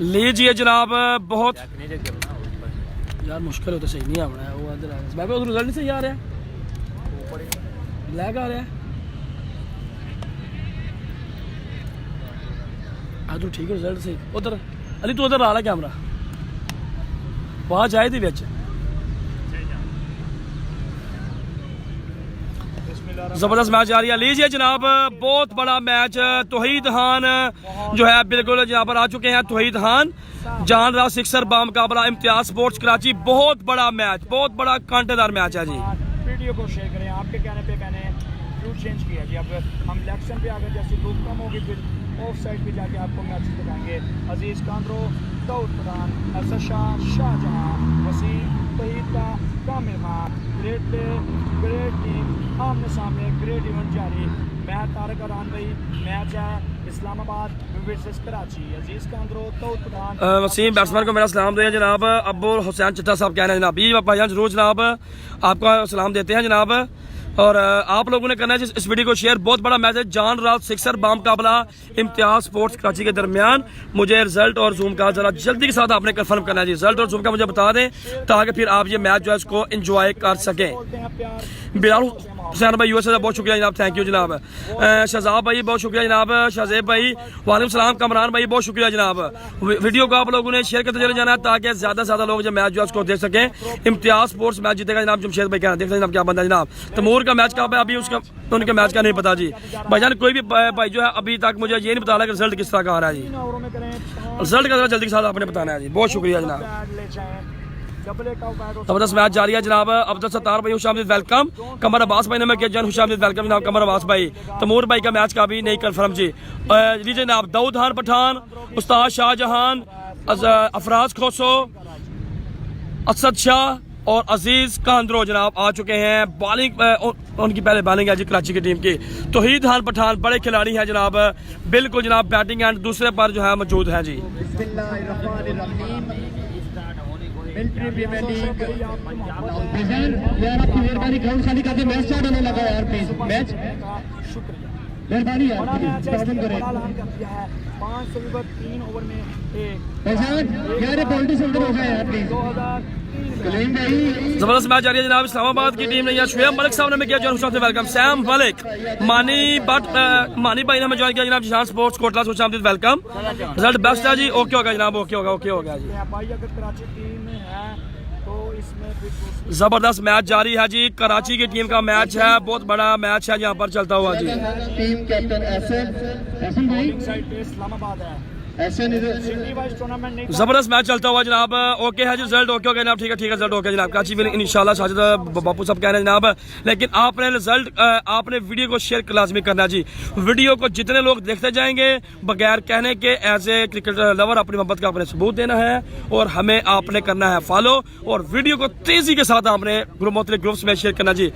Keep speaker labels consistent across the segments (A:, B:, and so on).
A: लीजिए जनाब। बहुत यार मुश्किल हो तो सही नहीं आ रहा है वो उधर रिजल्ट नहीं सही आ रहा है, ब्लैक आ रहा है। तो ठीक है रिजल्ट सही। उधर अली तू उधर ला कैमरा, वहाँ जाए थी बिच। जबरदस्त मैच आ रही है। लीजिए जनाब बहुत बड़ा मैच। तौहीद खान जो है बिल्कुल यहाँ पर आ चुके हैं। तौहीद खान जान रहा सिक्सर बामुकाबला इम्तियाज स्पोर्ट्स कराची। बहुत बड़ा मैच, बहुत बड़ा कांटेदार मैच है जी।
B: वीडियो को शेयर करें। आपके कहने पे मैंने रूट चेंज किया जी। अब हम इलेक्शन पे आ गए, जैसे धूप कम होगी फिर ऑफ साइड पे जाके आपको मैच दिखाएंगे। अजीज़ कांद्रो, दाऊद पठान, असद शाह, शाहजहां, वसीम, तौहीद का Kamil Khan. Great play, great team, आमने सामने ग्रेट इवेंट जारी। मैं तारक अरान भाई, मैच है इस्लामाबाद वर्सेस कराची। अजीज़ कांद्रो, दाऊद पठान,
A: वसीम बैट्समैन को मेरा सलाम दें जनाब। अब्बुल हुसैन चट्टा साहब कह रहे हैं जनाब। ये भाईजान जरूर जनाब आपका सलाम देते हैं जनाब। और आप लोगों ने करना है इस वीडियो को शेयर। बहुत बड़ा मैच है जान रात सिक्सर बामुकाबला इम्तियाज स्पोर्ट्स कराची के दरमियान। मुझे रिजल्ट और जूम का जरा जल्दी के साथ आपने कंफर्म करना है जी। रिजल्ट और जूम का मुझे बता दें ताकि फिर आप ये मैच जो है इसको एंजॉय कर सकें। बिलाल हुसैन भाई यूएसए से बहुत शुक्रिया जनाब, थैंक यू जनाब। शहजाब भाई बहुत शुक्रिया जनाब। शाहजेब भाई वालेकुम सलाम। कमरान भाई बहुत शुक्रिया जनाब। वीडियो को आप लोगों ने शेयर करते चले जाना है ताकि ज्यादा से ज्यादा लोग जो मैच जो है उसको देख सकें। इम्तियाज स्पोर्ट्स मैच जीतेगा जनाब। जमशेद भाई कहना देख सकते जनाब क्या बंदा जनाब। तैमूर का मैच कब है अभी उसका उनके मैच का नहीं पता जी। भाईजान कोई भी भाई जो है अभी तक मुझे ये नहीं बता रहा कि रिजल्ट किस तरह का आ रहा है जी। रिजल्ट का जल्दी के साथ आपने बताना है जी। बहुत शुक्रिया जनाब। जबरदस्त मैच जारी है जनाब। अब्दुल सत्तार भाई खुशामदीद वेलकम। कमर अब्बास भाई ने मैं किया खुशामदीद वेलकम जनाब। कमर अब्बास भाई तैमूर भाई का मैच का भी नहीं कंफर्म जी। लीजिए जनाब दाऊद खान पठान, उस्ताद शाहजहां, अफराज खोसो, असद शाह और अजीज कांद्रो जनाब आ चुके हैं। बॉलिंग उनकी पहले बॉलिंग है जी कराची की टीम की। तौहीद खान पठान बड़े खिलाड़ी हैं जनाब, बिल्कुल जनाब बैटिंग एंड दूसरे पर जो है मौजूद है जी।
C: मिलिट्री प्रीमियर लीग यार आपकी मेहरबानी ग्राउंड खाली करके मैच स्टार्ट होने लगा यार प्लीज। मैच मेहरबानी यार प्रॉब्लम करें
B: 5 ओवर 3 ओवर में
C: यार पॉलिटिक्स हो गया यार प्लीज।
A: जबरदस्त मैच जारी है जनाब। इस्लामाबाद की टीम ने यह शुएब मलिक साहब ने मैं किया जॉइन खुशामदीद वेलकम। सैम मलिक मानी भाई ने हमें ज्वाइन किया जनाब। जिशान स्पोर्ट्स कोटला खुशामदीद वेलकम। रिजल्ट बेस्ट है जी। ओके होगा जनाब, ओके होगा, ओके होगा जी।
B: कराची टीम में है तो इसमें
A: जबरदस्त मैच जारी है जी। कराची की टीम का मैच है, बहुत बड़ा मैच है यहाँ पर चलता हुआ जी।
C: टीम कैप्टन एहसन भाई
B: साइड पे इस्लामाबाद है।
A: जबरदस्त मैच चलता हुआ जनाब। ओके है जी रिजल्ट ओके हो गया जनाब। ठीक है रिजल्ट ओके जनाब। कराची में इंशाल्लाह साजिद बापू सब कह रहे हैं जनाब। लेकिन आपने रिजल्ट आपने वीडियो को शेयर लाजमी करना जी। वीडियो को जितने लोग देखते जाएंगे बगैर कहने के एज ए क्रिकेट लवर अपनी मोहब्बत का अपने सबूत देना है और हमें आपने करना है फॉलो और वीडियो को तेजी के साथ आपने मुख्तलिफ ग्रुप्स में शेयर करना जी।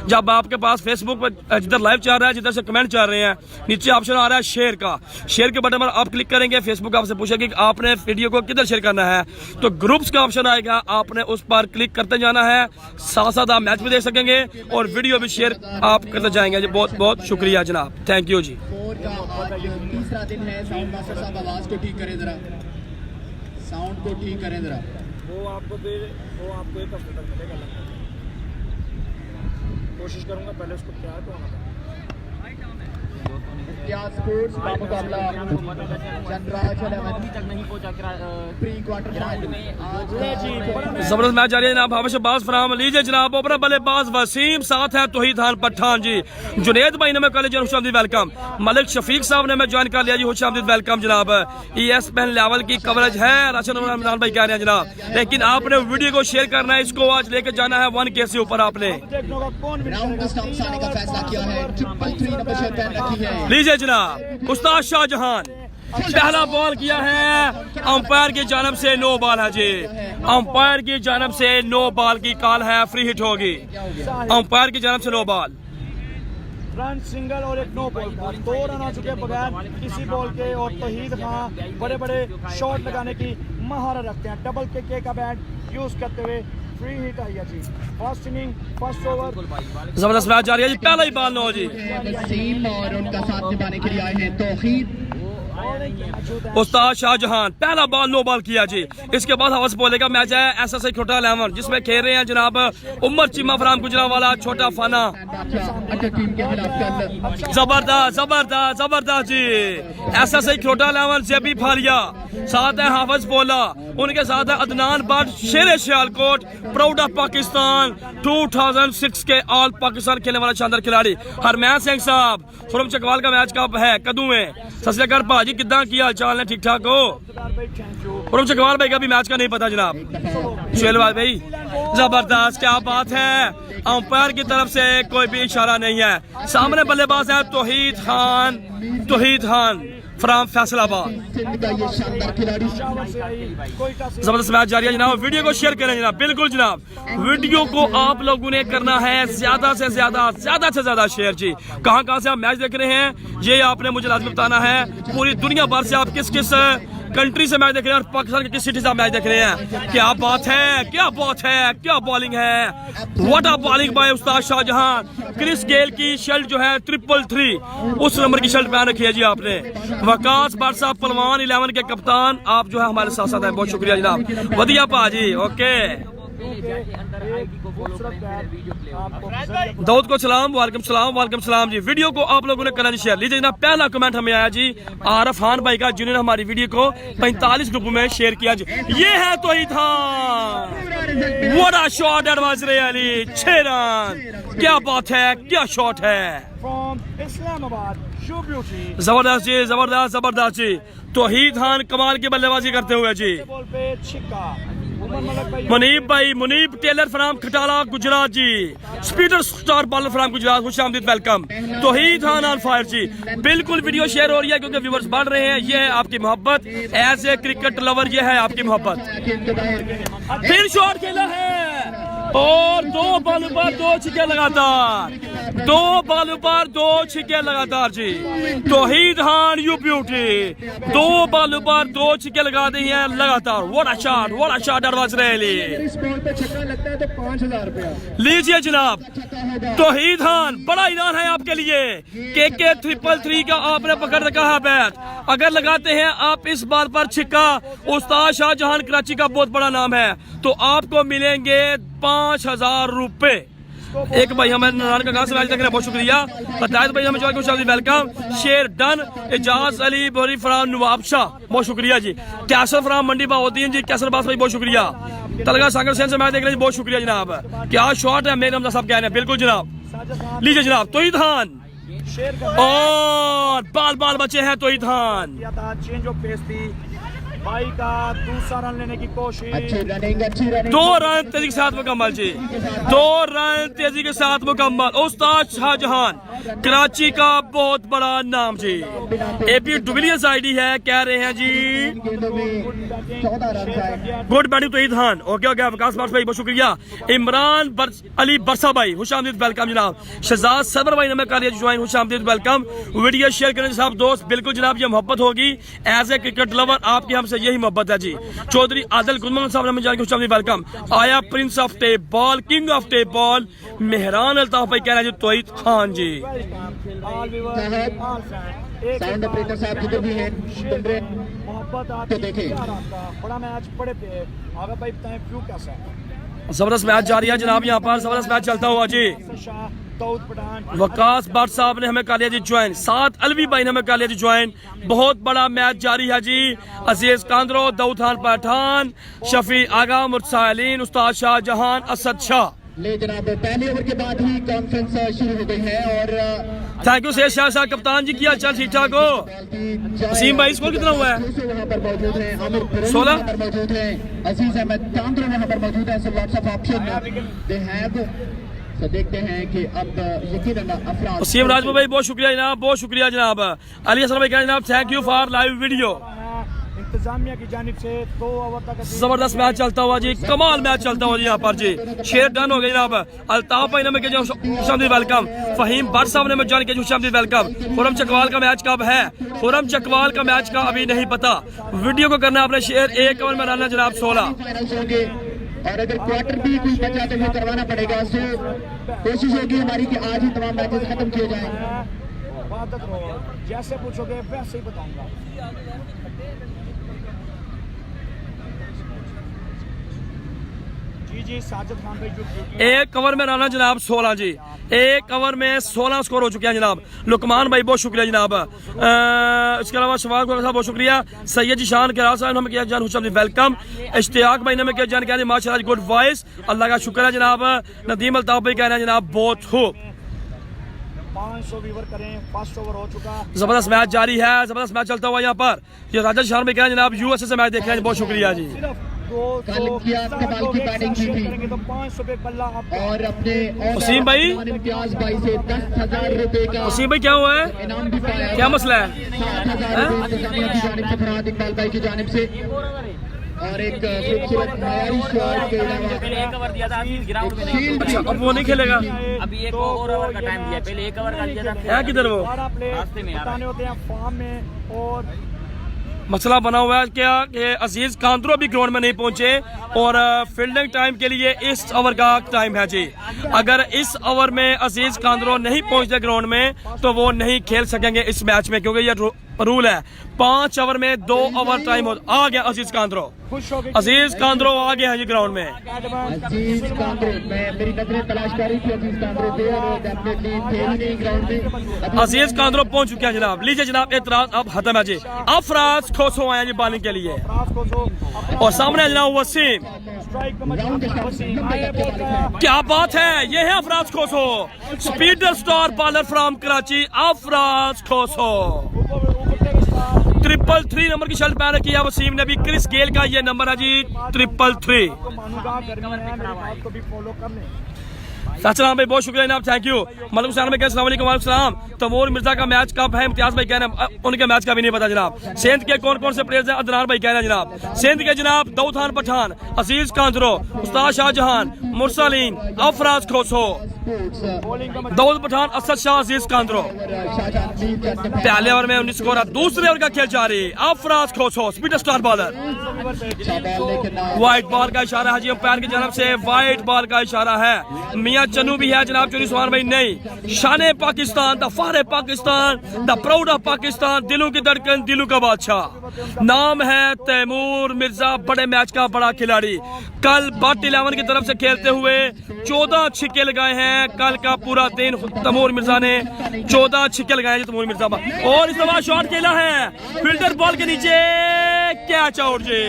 A: जब आपके पास फेसबुक पर जिधर लाइव चल रहा है, जिधर से कमेंट चल रहे हैं, नीचे ऑप्शन आ रहा है शेयर का। शेयर के बटन पर आप क्लिक करेंगे, फेसबुक आपसे पूछेगा कि आपने वीडियो को किधर शेयर करना है, तो ग्रुप्स का ऑप्शन आएगा, आपने उस पर क्लिक करते जाना है। साथ साथ आप मैच भी देख सकेंगे और वीडियो भी शेयर आप करते जाएंगे जी। बहुत बहुत शुक्रिया जनाब, थैंक यू जी।
C: तीसरा दिन है। साउंड मास्टर साहब आवाज को ठीक करें जरा, साउंड को ठीक करें जरा।
B: वो आपको एक हफ्ते तक मिलेगा। कोशिश करूंगा पहले उसको क्या तो होना
C: स्पोर्ट्स का मुकाबला जनराज 11 तक नहीं पहुंचा प्री क्वार्टर फाइनल में।
A: जबरदस्त मैच जारी है जनाब। हाफिज अब्बास फराम। लीजिए जनाब ओपनर बल्लेबाज वसीम, साथ है तौहीद खान पठान जी। जुनेद भाई ने मैं कल जॉइन खुशामदीद वेलकम। मलिक शफीक साहब ने मैं ज्वाइन कर लिया जी खुशामदीद वेलकम जनाब। ESPN लेवल की कवरेज है, राशिद इमरान भाई कह रहे हैं जनाब। लेकिन आपने वीडियो को शेयर करना है, इसको आज लेके जाना है 1K से ऊपर आपने। लीजिए जनाब उस्ताद शाहजहां पहला बॉल किया है, अंपायर की जानब से नो बॉल है जी। अंपायर की जानब से नो बॉल की कॉल है, फ्री हिट होगी। अंपायर की जानब से नो बॉल।
B: रन सिंगल और एक नो बॉल का 2 रन आ चुके बगैर किसी बॉल के। और तौहीद खान बड़े बड़े शॉट लगाने की महारत रखते हैं। डबल के का बैट यूज करते हुए फ्री हिट आई है जी। First inning first over.
A: जबरदस्त मैच जारी है जी। पहला ही बॉल नो जी।
C: वसीम और उनका साथ निभाने के लिए आए हैं तौहीद।
A: उस्ताद शाहजहान पहला बॉल नो बॉल किया जी। इसके बाद हवस बोलेगा मैच है एसएसआई खोटा 11 जिसमें खेल रहे हैं जनाब उमर चीमा फराम गुजरांवाला छोटा फाना। जबरदस्त जबरदस्त जबरदस्त जी। एसएसआई खोटा 11 जेबी फालिया, साथ है हाफिज बोला, उनके साथ है अदनान बट शेर सियालकोट प्राउड ऑफ पाकिस्तान 2006 के ऑल पाकिस्तान खेलने वाला शानदार खिलाड़ी हरमैन सिंह साहब। खुरम चकवाल का मैच कब है कदू में। सत श्री अकाल भाजी किदा की हाल चाल है, ठीक ठाक हो। खुरम चकवाल भाई का भी मैच का नहीं पता जनाब। शेलवाल भाई जबरदस्त क्या बात है। अंपायर की तरफ से कोई भी इशारा नहीं है। सामने बल्लेबाज है तौहीद खान फ्राम फैसलाबाद। जबरदस्त मैच जारी है जनाब। वीडियो को शेयर करें जनाब, बिल्कुल जनाब। वीडियो को आप लोगों ने करना है ज्यादा से ज्यादा शेयर जी। कहां से आप मैच देख रहे हैं ये आपने मुझे लाजमी बताना है। पूरी दुनिया भर से आप किस किस कंट्री से मैच देख रहे हैं और पाकिस्तान के किस सिटी से आप मैच देख रहे हैं। क्या बात है, क्या बात है, क्या बॉलिंग है। What a bowling bye Ustad Shah Jahan. Chris Gayle की शर्ट जो है 333 उस नंबर की शर्ट पहन रखी है जी आपने। वकास भट्ट साहब पलवान 11 के कप्तान आप जो है हमारे साथ साथ है, बहुत शुक्रिया जनाब। वधिया भाजी ओके। दाऊद को सलाम, वालेकुम सलाम जी। वीडियो को आप लोगों ने करना जी शेयर। लीजिए जनाब पहला कमेंट हमें आया जी आरफ खान भाई का जिन्होंने हमारी वीडियो को 45 ग्रुप में शेयर किया जी। ये है Tauheed Khan, what a shot advance really 6 run. क्या बात है, क्या शॉट है। जबरदस्त जी जबरदस्त जी। तौहीद खान कमाल की बल्लेबाजी करते हुए जी। मुनीब टेलर फ्राम खटाला गुजरात जी। Speeder star bowler from Gujrat, खुश आमदीद welcome. Towhid Khan on fire जी। बिल्कुल वीडियो शेयर हो रही है क्योंकि व्यूअर्स बढ़ रहे हैं। ये है आपकी मोहब्बत एज ए क्रिकेट लवर, ये है आपकी मोहब्बत। फिर शॉट खेला है और 2 बॉल पर 2 छिक्के लगातार, 2 बॉल पर 2 छिक्के लगातार जी। तौहीद खान यू ब्यूटी 2 बॉल पर 2 छिक्के लगा दी हैं लगातार। What a shot advance rally.
C: इस बॉल पे छक्का लगता है तो 5000 रुपया
A: लीजिए जनाब। तौहीद खान बड़ा ईनाम है आपके लिए। के 333 का आपने पकड़ रखा है बैट। अगर लगाते हैं आप इस बार पर छिक्का, उस्ताद शाहजहान कराची का बहुत बड़ा नाम है, तो आपको मिलेंगे 5000 रुपए। एक भाई हमें नारायण का से मैच देख रहे हैं, बहुत शुक्रिया। बतायत भाई हमें वेलकम। शेर डन एजाज अली बोरी फराम नवाब शाह, बहुत शुक्रिया जी। कैसर फराम मंडी बाउद्दीन जी, कैसर बास भाई बहुत शुक्रिया। तलगा सागर सेन से मैच देख रहे हैं, बहुत शुक्रिया जनाब। क्या शॉट है मेरे हमजा साहब कह रहे हैं, बिल्कुल जनाब। लीजिए जनाब तौहीद खान और बाल बचे हैं तौहीद खान।
B: चेंज ऑफ पेस थी भाई का, दूसरा रन लेने की कोशिश।
A: 2 रन तेजी के साथ मुकम्मल जी। 2 रन तेजी के साथ मुकम्मल। उस्ताद शाहजहान कराची का बहुत बड़ा नाम जी। एपी डुबिलियस आईडी है, कह रहे हैं जी गुड बैटिंग तौहीद खान। ओके विकास भाई बहुत शुक्रिया। इमरान अली बरसा भाई खुश आमदीद वेलकम जनाब। शहजाद सरवर भाई ने हमें कर लिया ज्वाइन, खुश आमदीद वेलकम। वीडियो शेयर करें साहब दोस्त, बिल्कुल जनाब ये मोहब्बत होगी एज ए क्रिकेट लवर, आपकी हमसे यही मोहब्बत है जी। चौधरी आदिल गुलमन साहब ने जान के वेलकम। आया Prince of tape ball, king of tape ball Mehran Altaf भाई कह रहे हैं जी तौहीद खान जी।
C: साउंड ऑपरेटर साहब जिधर भी हैं
B: मोहब्बत
C: तो देखें।
B: बड़ा मैच बड़े पे आगे भाई बताएं व्यू कैसा है।
A: जबरदस्त मैच जारी है जनाब, यहाँ पर जबरदस्त मैच चलता हुआ जी। वकास भट्ट साहब ने हमें कर लिया जी ज्वाइन, 7 अलवी भाई ने हमें कर लिया जी ज्वाइन। बहुत बड़ा मैच जारी है जी। अजीज कांद्रो, दाऊद खान पठान, शफी आगा, मुरसालीन, उस्ताद शाहजहान, असद शाह।
C: ले जनाब पहले ओवर के बाद ही कॉन्फ्रेंस शुरू हो गई है और
A: थैंक यू शेर शाह साहब कप्तान जी, किया चल ठीक ठाक हो। वसीम भाई स्कोर कितना हुआ है?
C: वहाँ पर मौजूद है, आमिर
A: 16
C: मौजूद है, अजीज अहमद कांद्रो वहाँ पर मौजूद है। So lots of option they have. तो देखते हैं कि अब यकीनन अफराद।
A: वसीम राजपूत भाई बहुत शुक्रिया जनाब, बहुत शुक्रिया जनाब। अली हसन भाई कह जनाब thank you for live video.
B: इंतजामिया की जानिब से 2 ओवर तक
A: जबरदस्त मैच चलता हुआ जी, कमाल मैच चलता हुआ जी यहाँ पर जी। शेर डन हो गए जनाब। अल्ताफ भाई ने मैं खुशामदीद वेलकम। फहीम भट्ट साहब ने मैं जान के खुशामदीद वेलकम। खुरम चकवाल का मैच कब है? खुरम चकवाल का मैच का अभी नहीं पता। वीडियो को करना आपने शेयर। 1 ओवर में रहना जनाब 16।
C: और अगर क्वार्टर भी कुछ बचाते हुए करवाना पड़ेगा तो कोशिश होगी हमारी कि आज ही तमाम मैचेस खत्म किए जाएं।
B: इबादत रहो, जैसे पूछोगे वैसे ही बताऊंगा। जी जी साजिद खान भाई जो
A: एक कवर में राना जनाब 16 जी, एक कवर में 16 स्कोर हो चुके हैं जनाब। लुकमान भाई बहुत शुक्रिया जनाब। इसके अलावा शवाब साहब बहुत शुक्रिया। सैयद जीशान के साहब ने हमें किया जान हुसैन वेलकम। इश्तियाक भाई ने हमें किया जानकारी माशाल्लाह गुड वॉइस, अल्लाह का शुक्र है जनाब। नदीम अल्ताफ भाई कह रहे हैं जनाब बहुत खूब।
B: 500 व्यूवर करें, फर्स्ट ओवर हो चुका।
A: जबरदस्त मैच जारी है, जबरदस्त मैच चलता हुआ यहाँ पर। ये राजा शान भाई कह रहे हैं जनाब यूएसए से मैच देख रहे हैं, बहुत शुक्रिया जी।
C: कल की कमाल की बैटिंग की थी
B: तो 500 पे बल्ला आपका।
C: और अपने
A: वसीम भाई,
C: इम्तियाज भाई से 10,000 रुपए का
A: वसीम भाई क्या हुआ है,
C: इनाम भी पाया।
A: क्या मसला है?
C: 7,000 रुपए इंतजामिया की जानिब से, फरहाद इकबाल भाई की जानिब से, और एक खूबसूरत मयारी शॉट के अलावा
D: पहले एक ओवर दिया था, ग्राउंड में नहीं।
C: शील्ड
A: अच्छा अब वो नहीं खेलेगा,
D: अभी एक और ओवर का टाइम दिया, पहले एक ओवर का दिया था।
A: है किधर वो?
D: रास्ते में आ रहा है।
B: बताने होते हैं फॉर्म में। और
A: मसला बना हुआ है क्या कि अजीज कांद्रो भी ग्राउंड में नहीं पहुंचे और फील्डिंग टाइम के लिए इस ओवर का टाइम है जी। अगर इस ओवर में अजीज कांद्रो नहीं पहुंचते ग्राउंड में तो वो नहीं खेल सकेंगे इस मैच में, क्योंकि ये रूल है 5 ओवर में 2 ओवर टाइम हो। आ गया अजीज कांद्रो,
B: खुश हो गए
A: अजीज कांद्रो आ गया है जी ग्राउंड में।
C: अजीज कांद्रो, मैं मेरी नजरें तलाश कर रही थी अजीज कांद्रो पे, और डेफिनेटली थे ही नहीं ग्राउंड में।
A: अजीज कांद्रो पहुंच चुके हैं जनाब। लीजिए जनाब एतराज अब खत्म है जी। अफराज खोसो आए जी बॉलिंग के लिए और सामने है जनाब वसीम।
B: स्ट्राइक पे मजबूत वसीम आए, बॉल गया।
A: क्या बात है, ये है Afraz Khoso, speeder star bowler from Karachi Afraz Khoso. 333 number की शर्ट पहन रखी है वसीम ने भी। क्रिस गेल का ये नंबर है जी 333।
B: तो मानूंगा गर्मी है, मेरी बात को भी फॉलो कर लें।
A: सलाम भाई बहुत शुक्रिया जनाब, थैंक यू। मलिक हुसैन भाई अस्सलाम वालेकुम। वालेकुम सलाम। तमूर मिर्जा का मैच कब है? इम्तियाज भाई कह रहे हैं उनके मैच का भी नहीं पता जनाब। सिंध के कौन कौन से प्लेयर्स हैं? अदनान भाई कह रहे हैं जनाब। सिंध के जनाब दाऊद खान पठान, अजीज कांद्रो, उस्ताद शाहजहान, मुरसलीन, अफराज खोसो, दाऊद पठान, असद शाह, अजीज कांद्रो। पहले ओवर में 19 स्कोर, दूसरे ओवर का खेल जारी। Afraz Khoso speeder star bowler. White ball का इशारा है जी अंपायर की जानब से, व्हाइट बॉल का इशारा है। मियां चन्नू भी है जनाब, चोरी सुहान भाई नहीं। शान पाकिस्तान, द फारे Pakistan, the proud of Pakistan, दिलों की धड़कन, दिलों का बादशाह। नाम है तैमूर मिर्जा, बड़े मैच का बड़ा खिलाड़ी। कल बट 11 की तरफ से खेलते हुए 14 छिक्के लगाए हैं। कल का पूरा दिन तैमूर मिर्जा ने 14 छिक्के लगाए हैं तैमूर मिर्जा। और इस दफा शॉट खेला है फील्डर बॉल के नीचे, कैच आउट जी।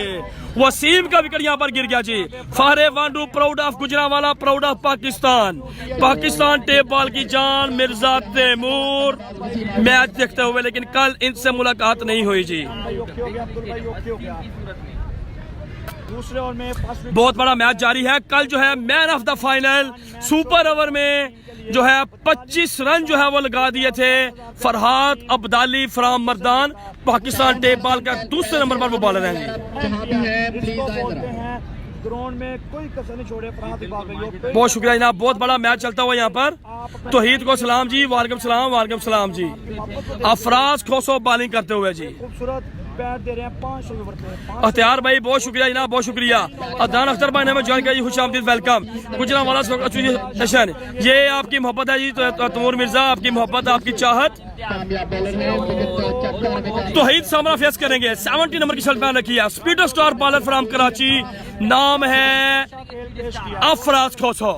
A: वसीम का विकेट यहाँ पर गिर गया जी। फारे वांडू, proud of Gujranwala, proud of Pakistan. Pakistan tape ball की जान, मिर्जा तैमूर मैच देखते हुए, लेकिन कल इनसे मुलाकात नहीं हुई जी।
B: ओके हो गया अब्दुल भाई, ओके हो गया। दूसरे ओवर में फर्स्ट
A: बहुत बड़ा मैच जारी है। कल जो है man of the final super over में जो है 25 रन जो है वो लगा दिए थे Farhad Abdali from Mardan. Pakistan tape ball का दूसरे नंबर पर वो बॉलर हैं जी।
C: जहाँ भी है प्लीज आए
B: बोलते
C: जरा।
B: हैं ग्राउंड में कोई कसर नहीं छोड़े। फरहाद इकबाल भाई
A: बहुत शुक्रिया जनाब, बहुत बड़ा मैच चलता हुआ यहाँ पर। तौहीद को सलाम जी, वालेकुम सलाम, वालेकुम सलाम जी। अफराज खोसो बॉलिंग करते हुए जी।
B: खूबसूरत बैट दे रहे हैं 500 ओवर पे।
A: अख्तियार भाई बहुत शुक्रिया जनाब, बहुत शुक्रिया। अदनान अख्तर भाई ने हमें ज्वाइन किया, खुशामदीद, वेलकम। गुजरांवाला सेशन, ये आपकी मोहब्बत है जी तैमूर मिर्जा, आपकी मोहब्बत, आपकी चाहत।
C: कामयाब बॉलर है, विकेट चक करने का
A: तौहीद सामना फेस करेंगे। 70 नंबर की शर्ट पहन रखी है, स्पीडर स्टार बॉलर फ्रॉम कराची। नाम है अफराज खोसो।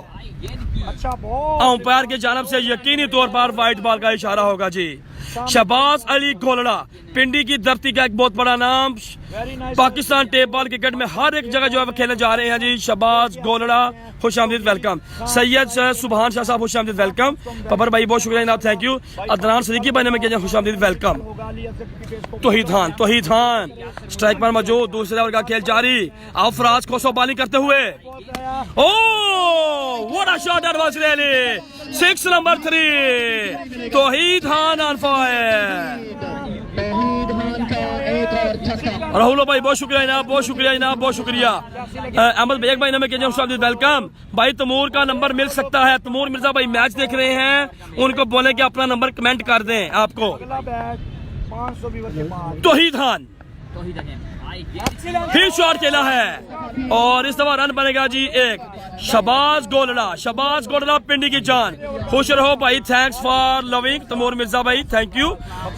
B: अच्छा बॉल
A: अंपायर की जानब से यकीनी तौर पर व्हाइट बॉल का इशारा होगा जी। शहबाज अली गोलड़ा, पिंडी की धरती का एक बहुत बड़ा नाम। पाकिस्तान टेप बॉल क्रिकेट में हर एक जगह जो है खेलने जा रहे हैं जी। शहबाज गोलड़ा, खुशामदीद, वेलकम। सैयद सुबहान शाह साहब, खुशामदीद, वेलकम। पपर भाई बहुत शुक्रिया जनाब, थैंक यू। अदनान सदीकी भाई ने किया, खुशामदीद, वेलकम। तौहीद खान स्ट्राइक पर मौजूद, दूसरे ओवर का खेल जारी। अफराज खोसो बॉलिंग करते हुए, what a shot that was really 6 number 3। Tauheed Khan on fire.
C: तौहीद खान का एक और छक्का।
A: राहुल भाई बहुत शुक्रिया जनाब, बहुत शुक्रिया जनाब, बहुत शुक्रिया। अहमद बेग भाई ने हमें किया, वेलकम भाई। तैमूर का नंबर मिल सकता है। तैमूर मिर्जा भाई मैच देख रहे हैं, उनको बोले कि अपना नंबर कमेंट कर दें आपको।
B: अगला बैट 500 ओवर के बाद
A: तौहीद खान, फिर शॉट खेला है और इस दफा रन बनेगा जी एक। शबाज गोलड़ा पिंडी की जान। खुश रहो भाई, thanks for loving Tamur Mirza भाई, थैंक यू।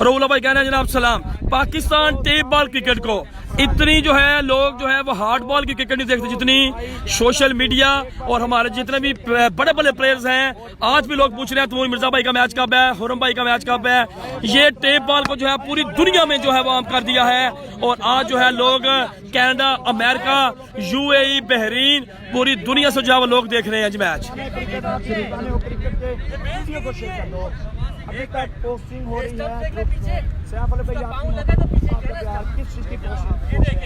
A: रऊला भाई कहना है जनाब सलाम। पाकिस्तान टेप बॉल क्रिकेट को इतनी जो है लोग जो है वो हार्ड बॉल की क्रिकेट नहीं देखते जितनी सोशल मीडिया और हमारे जितने भी बड़े बड़े प्लेयर्स हैं। आज भी लोग पूछ रहे हैं तमूर मिर्जा भाई का मैच कब है, हुरम भाई का मैच कब है। ये टेप बॉल को जो है पूरी दुनिया में जो है वो आम कर दिया है और आज जो है लोग कनाडा, अमेरिका, यूएई, बहरीन, पूरी दुनिया से जो है वो लोग देख रहे हैं आज मैच।
B: अभी तक पोस्टिंग हो रही है सैफ अली भाई, आपका प्यार किस चीज़ की पोस्टिंग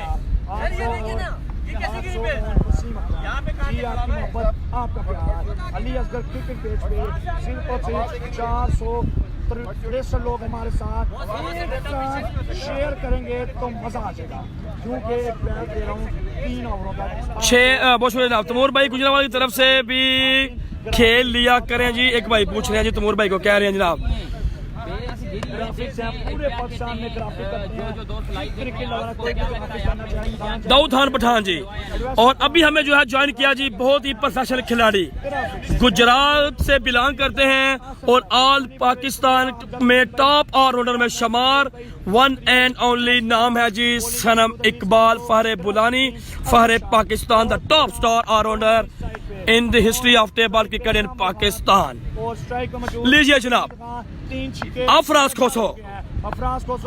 B: आपका प्यार अली असगर क्रिकेट पेज पे सिर्फ और सिर्फ 463 लोग हमारे साथ शेयर करेंगे तो मजा आ जाएगा, क्योंकि एक बैट दे रहा हूँ 3 ओवरों का 6।
A: बहुत शुक्रिया जनाब। तमूर भाई गुजरावाल की तरफ से भी खेल लिया करें जी। एक भाई पूछ रहे हैं जी तमूर भाई को, कह रहे हैं जनाब
B: ग्राफिक्स हैं पूरे पाकिस्तान में ग्राफिक करते हैं क्रिकेट लगा कोई भी ग्राफिक करना चाहे
A: दाऊद खान पठान जी। और अभी हमें जो है ज्वाइन किया जी बहुत ही प्रोफेशनल खिलाड़ी, गुजरात से बिलोंग करते हैं और ऑल पाकिस्तान में टॉप ऑलराउंडर में शुमार। वन एंड ओनली नाम है जी सनम इकबाल फहरे बुलानी, फहरे Pakistan, the top star allrounder in the history of table cricket in Pakistan. लीजिए जनाब अफराज खोसो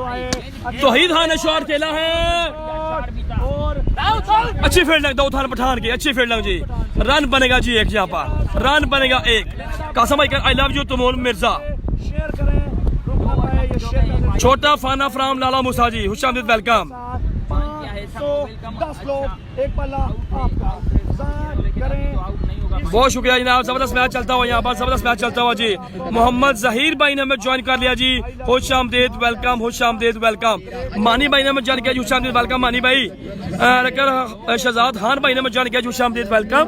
A: आए, तौहीद खान ने शॉट खेला है और अच्छी फील्डिंग दाऊद खान पठान की, अच्छी फील्डिंग जी। रन बनेगा जी एक, यहाँ पर रन बनेगा एक। कासम भाई I love you Taimur Mirza.
B: Share करें,
A: छोटा फाना from Lala Musa ji, हुशामदीद welcome.
B: 10 लोग एक पल्ला आपका करें।
A: बहुत शुक्रिया जनाब। जबरदस्त मैच चलता हुआ यहाँ पर, जबरदस्त मैच चलता हुआ जी। मोहम्मद जहीर भाई ने हमें ज्वाइन कर लिया जी, खुश आमदीद वेलकम, खुश आमदीद वेलकम। मानी भाई ने हमें ज्वाइन किया, खुश आमदीद वेलकम मानी भाई। शहजाद खान भाई ने हमें ज्वाइन किया, खुश आमदीद वेलकम।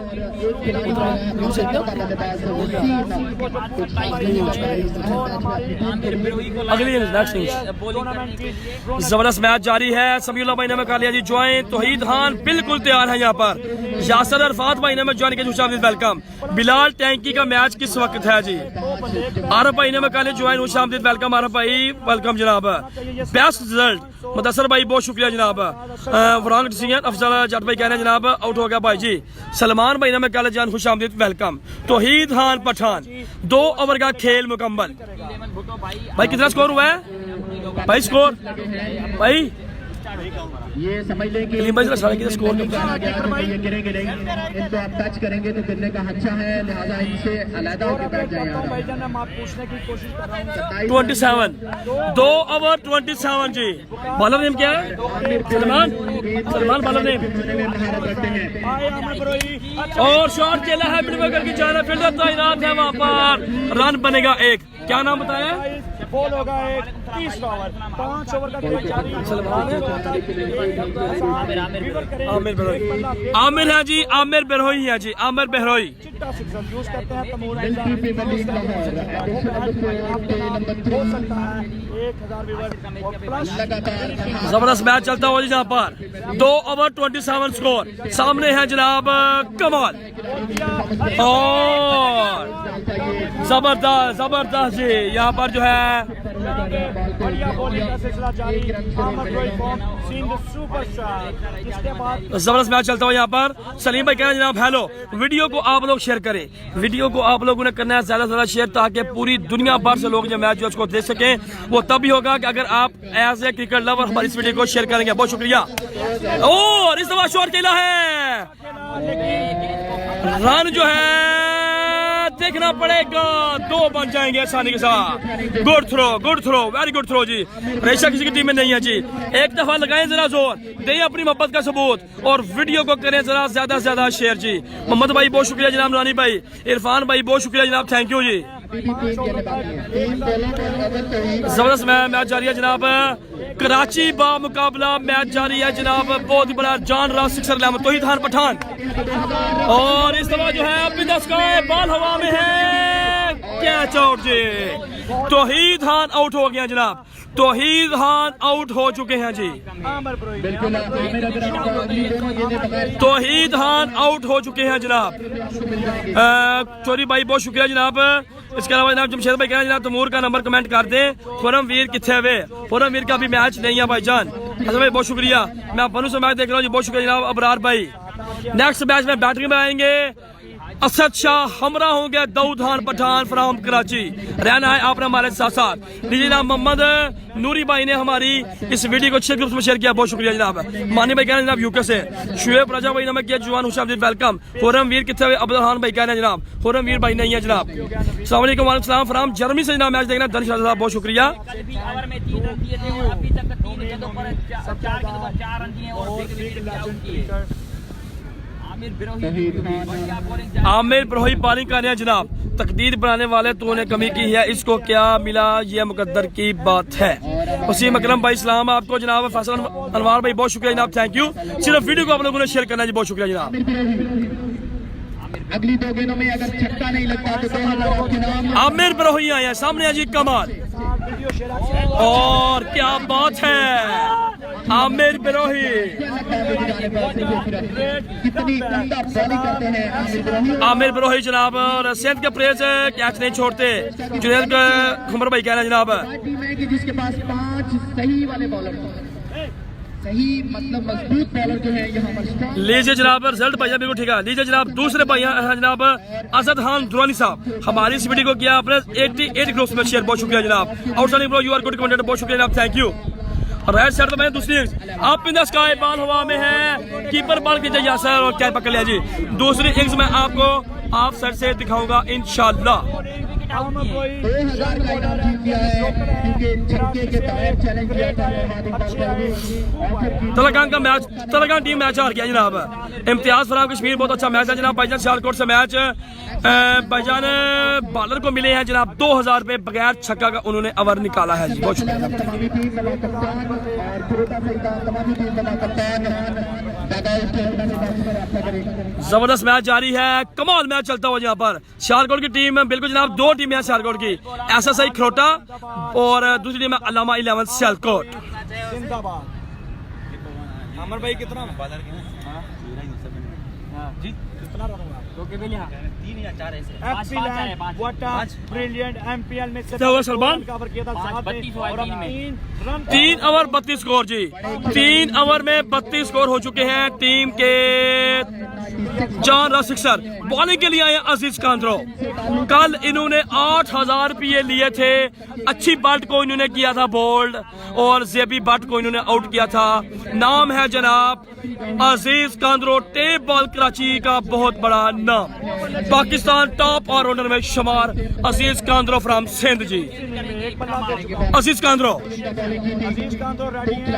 A: अगली जबरदस्त मैच जारी है। समीउल्लाह भाई ने हमें कर लिया जी ज्वाइन। तौहीद खान बिल्कुल तैयार है यहाँ पर। यासर अरफात भाई ने हमें ज्वाइन किया, खुश आमदीद वेलकम। बिलाल टैंकी का मैच किस वक्त है जी? आरफ भाई ने हमें कर लिया ज्वाइन, खुश आमदीद वेलकम आरफ भाई, वेलकम जनाब। बेस्ट रिजल्ट मुदस्सर भाई, बहुत शुक्रिया जनाब। वरांग डिसीजन अफजल जट भाई कह रहे हैं जनाब आउट हो गया भाई जी। सलमान भाई ने हमें कल जान, खुश आमदीद वेलकम। तौहीद खान पठान 2 ओवर का खेल मुकम्मल। भाई कितना स्कोर हुआ है भाई? स्कोर भाई
C: ये समझ लें कि
A: स्कोर
C: ये गिरेंगे नहीं, इनको आप टच करेंगे तो गिरने का अच्छा है, लिहाजा इनसे अलग होकर बैठ जाए।
B: भाईजान मैं आप पूछने की कोशिश कर रहा हूं
A: 27 2 ओवर 27 जी। बॉलर नेम क्या है? Salman bowler name. और शॉट खेला है मिडविकेट की जाना, फील्डर तैनात है वहां पर। रन बनेगा एक। क्या नाम बताया?
B: बॉल होगा एक 30 ओवर 5 ओवर का खेल जारी।
A: आमिर है जी, आमिर बेरोई है जी, आमिर बेरोई।
B: चिट्टा सिक्सर यूज करते हैं तमूर हो सकता है 1000 व्यूअर।
A: जबरदस्त मैच चलता हुआ जी यहाँ पर। 2 ओवर 27 स्कोर। सामने है जनाब कमाल और जबरदस्त जी। यहाँ पर जो है
B: बढ़िया बॉलिंग का सिलसिला जारी। सुपरस्टार इसके बाद
A: जबरदस्त मैच चलता हुआ यहाँ पर। सलीम भाई कह रहे हैं जनाब हेलो, वीडियो को आप लोग शेयर करें। वीडियो को आप लोगों ने करना है ज्यादा से ज्यादा शेयर, ताकि पूरी दुनिया भर से लोग जो मैच जो उसको देख सकें। वो तभी होगा कि अगर आप एज ए क्रिकेट लवर हमारी इस वीडियो को शेयर करेंगे। बहुत शुक्रिया। और इस दफा शॉट खेला है, रन जो है देखना पड़ेगा, 2 बन जाएंगे आसानी के साथ। Good throw, very good throw जी। रेशा किसी की टीम में नहीं है जी। एक दफा लगाएं जरा जोर, दें अपनी मोहब्बत का सबूत और वीडियो को करें जरा ज्यादा से ज्यादा शेयर जी। मोहम्मद भाई बहुत शुक्रिया जनाब, रानी भाई, इरफान भाई बहुत शुक्रिया जनाब, थैंक यू जी। जबरदस्त मैच जारी है जनाब। कराची बा मुकाबला मैच जारी है जनाब। बहुत ही बड़ा जान राज सिक्सर तौहीद खान पठान। और इस दफा जो है अभी 10 का बॉल हवा में है, कैच आउट जी। तौहीद खान आउट हो गया जनाब। तौहीद खान आउट हो चुके हैं जी।
B: आमिर ब्रोही ने
C: बिल्कुल आमिर, अगर आपको अगली दोनों गेंदें बगैर
A: तौहीद खान आउट हो चुके हैं जनाब। चोरी भाई बहुत शुक्रिया जनाब। इसके अलावा जनाब जमशेद भाई कह रहे हैं जनाब तमूर का नंबर कमेंट कर दें। खुरम वीर कितने वे, खुरम वीर का भी मैच नहीं है भाईजान। हसन भाई बहुत शुक्रिया, मैं बनू से मैच देख रहा हूँ जी, बहुत शुक्रिया जनाब। अबरार भाई नेक्स्ट मैच में बैटरी में आएंगे, असद शाह हमरा होंगे, दाऊद खान पठान फ्राम कराची। रहना है आपने हमारे साथ साथ। लीजिए जनाब मोहम्मद नूरी भाई ने हमारी इस वीडियो को अच्छे ग्रुप में शेयर किया, बहुत शुक्रिया जनाब। मानी भाई कह रहे हैं जनाब यूके से। शुएब राजा भाई ने हमें किया जुआन हुसैन वेलकम। खुरम वीर कितने हुए, अब्दुल खान भाई कह रहे हैं जनाब खुरम वीर भाई नहीं है जनाब। अस्सलाम वालेकुम वालेकुम फ्राम जर्मनी से जनाब मैच देखना। दनिश साहब बहुत शुक्रिया।
D: कल भी ओवर में 3 रन दिए थे और अभी तक 3 गेंदों पर 4 गेंदों पर 4 रन दिए और एक विकेट भी आउट किए। आमिर बिरोही बढ़िया बॉलिंग,
A: आमिर ब्रोही बॉलिंग कर रहे हैं जनाब। तकदीर बनाने वाले तूने कमी की है, इसको क्या मिला ये मुकद्दर की बात है। वसीम अकरम भाई सलाम आपको जनाब। फैसल अनवार भाई बहुत शुक्रिया जनाब, थैंक यू। सिर्फ वीडियो को आप लोगों ने शेयर करना जी, बहुत शुक्रिया जनाब।
C: अगली दो गेंदों में अगर छक्का नहीं लगता तो 2000 आपके नाम।
A: आमिर ब्रोही आए हैं सामने है जी, कमाल और क्या बात है। आमिर ब्रोही
C: कितनी उम्दा बॉलिंग करते हैं आमिर ब्रोही।
A: आमिर ब्रोही जनाब और सेंध के प्रेस कैच नहीं छोड़ते। जुनेद खुमर भाई कह रहे हैं जनाब
C: टीम है कि जिसके पास 5 सही वाले बॉलर, सही मतलब मजबूत बॉलर जो है यहाँ पर स्ट्रांग।
A: लीजिए जनाब रिजल्ट भैया बिल्कुल ठीक है। लीजिए जनाब दूसरे भैया हैं जनाब असद खान दुरानी साहब। हमारी इस वीडियो को किया आपने 88 ग्रुप्स में शेयर, बहुत शुक्रिया जनाब। Outstanding bro you are good commentator, बहुत शुक्रिया जनाब, थैंक यू। राइट साइड में दूसरी up in the sky, ball हवा में है, कीपर बॉल कीजिए यासर और कैच पकड़ लिया जी। दूसरी इनिंग्स में आपको ऑफ साइड से दिखाऊंगा इंशाल्लाह।
C: 2000 का इनाम जीत गया है क्योंकि छक्के के तहत चैलेंज किया था हार्दिक पांड्या।
A: तलगान का मैच, तलगान टीम मैच हार गया जनाब। इम्तियाज फराम कश्मीर बहुत अच्छा मैच है जनाब। भाईजान सियालकोट से मैच भाईजान बॉलर को मिले हैं जनाब 2000 रुपए बगैर छक्का का उन्होंने ओवर निकाला है जी, बहुत शुक्रिया।
C: तमामी टीम दबा कप्तान और कुरेता सहित तमामी टीम दबा कप्तान दादा रब्ता करें।
A: जबरदस्त मैच जारी है, कमाल मैच चलता हुआ यहाँ पर। सियालकोट की टीम बिल्कुल जनाब, 2 टीमें हैं सियालकोट की, SSI खरोटा और दूसरी टीम है अल्लामा 11 सियालकोट।
B: जिंदाबाद। अमर भाई कितना जी कितना रन हुआ?
D: तो के बेलिया 3 या 4 ऐसे 5
B: Excellent,
D: है
B: what a brilliant MPL में
A: क्या हुआ सलमान?
B: कवर किया था साहब ने
D: 32
B: और अब
D: में
B: 3 रन
A: 3 ओवर 32 स्कोर जी। 3 ओवर में 32 स्कोर हो चुके हैं टीम के। जॉन सिक्सर बॉलिंग के लिए आए अजीज कांद्रो। कल इन्होंने 8000 रुपये लिए थे। अच्छी बट को इन्होंने किया था बोल्ड और जेबी बट को इन्होंने आउट किया था। नाम है जनाब अजीज कांद्रो, टेप बॉल कराची का बहुत बड़ा नाम। पाकिस्तान टॉप ऑलराउंडर में शुमार अजीज कांद्रो फ्रॉम सिंध जी।
B: एक बल्ला
A: अजीज कांद्रो
B: अजीज खान तो रेडी है।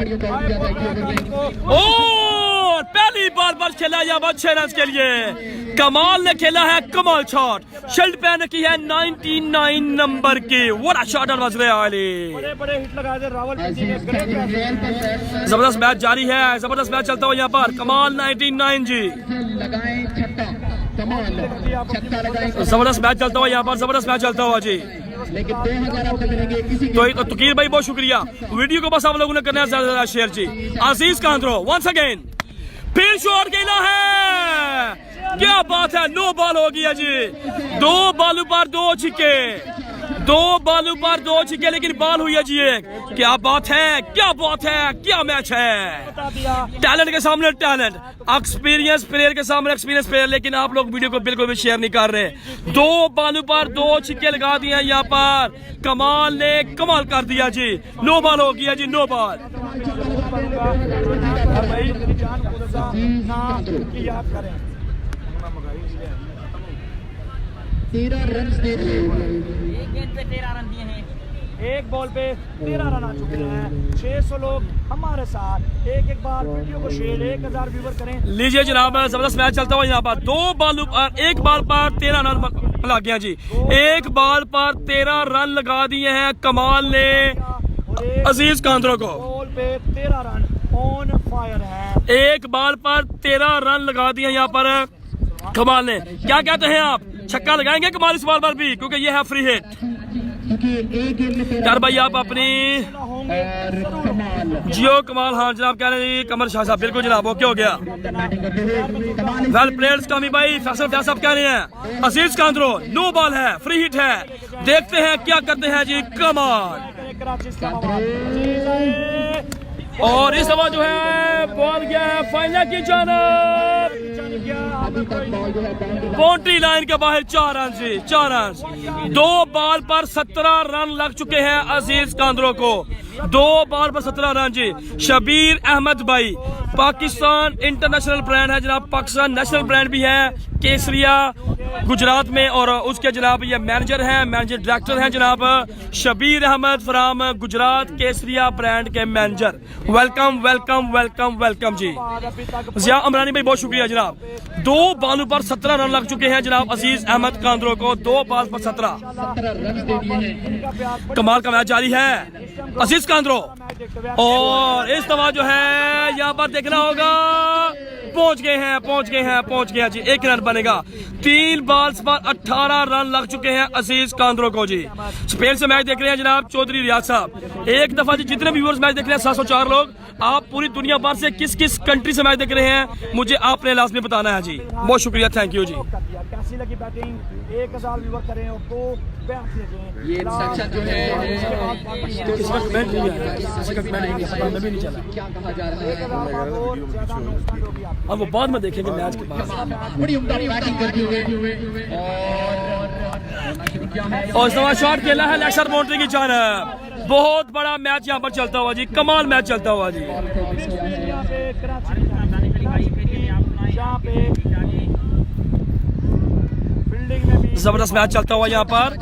A: और पहली बॉल पर खेला या 6 रन के लिए कमाल ने खेला है, कमाल शॉट। शर्ट पहन की है 99 नंबर की। What a shot was really.
B: बड़े हिट लगाए थे रावलपिंडी ने, ग्रेट।
A: जबरदस्त मैच जारी है, जबरदस्त मैच चलता हुआ यहाँ पर। कमाल 99 जी,
C: लगाएं छक्का, कमाल छक्का लगाएं,
A: जबरदस्त मैच चलता हुआ यहाँ पर, जबरदस्त मैच चलता हुआ जी।
C: लेकिन 2000 आपको मिलेंगे किसी
A: तो तुकीर भाई बहुत शुक्रिया। वीडियो को बस आप लोगों ने करना है ज्यादा से ज्यादा शेयर जी। अजीज कांद्रो वंस अगेन फिर शॉट खेला है, क्या बात है। नो बॉल हो गया जी। 2 बॉलों पर 2 छिक्के, 2 बॉलों पर 2 छिक्के, लेकिन बॉल हुई है जी एक। क्या बात है, क्या बात है, क्या मैच है। टैलेंट के सामने टैलेंट, एक्सपीरियंस प्लेयर के सामने एक्सपीरियंस प्लेयर। लेकिन आप लोग वीडियो को बिल्कुल भी शेयर नहीं कर रहे। 2 बॉलों पर 2 छिक्के लगा दिए यहाँ पर। कमाल ने कमाल कर दिया जी। नो बॉल हो गया जी, नो बॉल।
B: याद करें
C: 13 रन दे दिए।
D: एक गेंद पे 13 रन दिए हैं।
B: एक बॉल पे 13 रन आ चुके हैं। 600 लोग हमारे साथ। एक बार वीडियो को शेयर 1000 व्यूवर करें।
A: लीजिए जनाब जबरदस्त मैच चलता हुआ यहाँ पर। 2 बॉल पर 1 बॉल पर 13 रन लग गया जी। 1 बॉल पर 13 रन लगा दिए हैं कमाल ने अजीज कांद्रो को।
B: बॉल पे 13 रन ऑन फायर है।
A: 1 बॉल पर 13 रन लगा दिए यहाँ पर कमाल ने। क्या कहते हैं आप, छक्का लगाएंगे कमाल इस बॉल पर भी, क्योंकि ये है फ्री हिट।
C: क्योंकि एक गेंद में 13
A: यार भाई आप अपनी
B: होम होंगे जरूर होंगे।
A: जियो कमाल, हाँ जनाब कह रहे हैं कमर शाह साहब, बिल्कुल जनाब ओके हो गया। वेल प्लेयर्स कामी भाई, फैसल फैज साहब कह रहे हैं अजीज कांद्रो नो बॉल है, फ्री हिट है, देखते हैं क्या करते हैं जी, कमाल।
B: कराची इस्लामाबाद
A: और इस दफा जो है बॉल गया है फाइनल की जानब, बाउंड्री लाइन के बाहर 4 रन जी, 4 रन। 2 बॉल पर 17 रन लग चुके हैं अजीज कांद्रो को, 2 बॉल पर 17 रन जी। शबीर अहमद भाई पाकिस्तान इंटरनेशनल ब्रांड है जनाब, पाकिस्तान नेशनल ब्रांड भी है केसरिया गुजरात में, और उसके जनाब ये मैनेजर हैं, मैनेजर डायरेक्टर हैं जनाब शबीर अहमद फ्राम गुजरात केसरिया ब्रांड के manager. Welcome welcome welcome welcome जी। जिया अमरानी भाई बहुत शुक्रिया जनाब। 2 बॉलों पर 17 रन लग चुके हैं जनाब अजीज अहमद कांद्रो को, 2 बॉल पर 17 कमाल का मैच जारी है अजीज कांद्रो। और इस दफा जो है यहाँ पर देखना होगा, पहुंच गए हैं जी, 1 रन बनेगा। 3 बॉल्स पर 18 रन लग चुके हैं अजीज कांद्रो को जी। स्पेन से मैच देख रहे हैं जनाब चौधरी रियाज साहब। एक दफा जी जितने व्यूअर्स मैच देख रहे हैं 704 लोग, आप पूरी दुनिया भर से किस किस कंट्री से मैच देख रहे हैं मुझे आपने लास्ट में बताना है जी। बहुत शुक्रिया, थैंक यू जी।
B: कैसी लगी बैटिंग, 1000 व्यूअर करें और 2 बैट दें।
C: ये सेक्शन जो है
A: किसी का कमेंट नहीं है, किसी का कमेंट नहीं है, मैं भी नहीं चला।
C: क्या कहा जा रहा है,
B: 1000 और ज्यादा नुकसान होगी आपको।
A: अब वो बाद में देखेंगे मैच के बाद।
C: बड़ी उम्दा बैटिंग करते हुए
A: और इस दफा शॉट खेला है लेग बाउंड्री की जानब। बहुत बड़ा मैच यहाँ पर चलता हुआ जी, कमाल मैच चलता हुआ जी।
B: यहाँ पे कराची यहाँ पे फील्डिंग में भी
A: जबरदस्त मैच चलता हुआ यहाँ पर।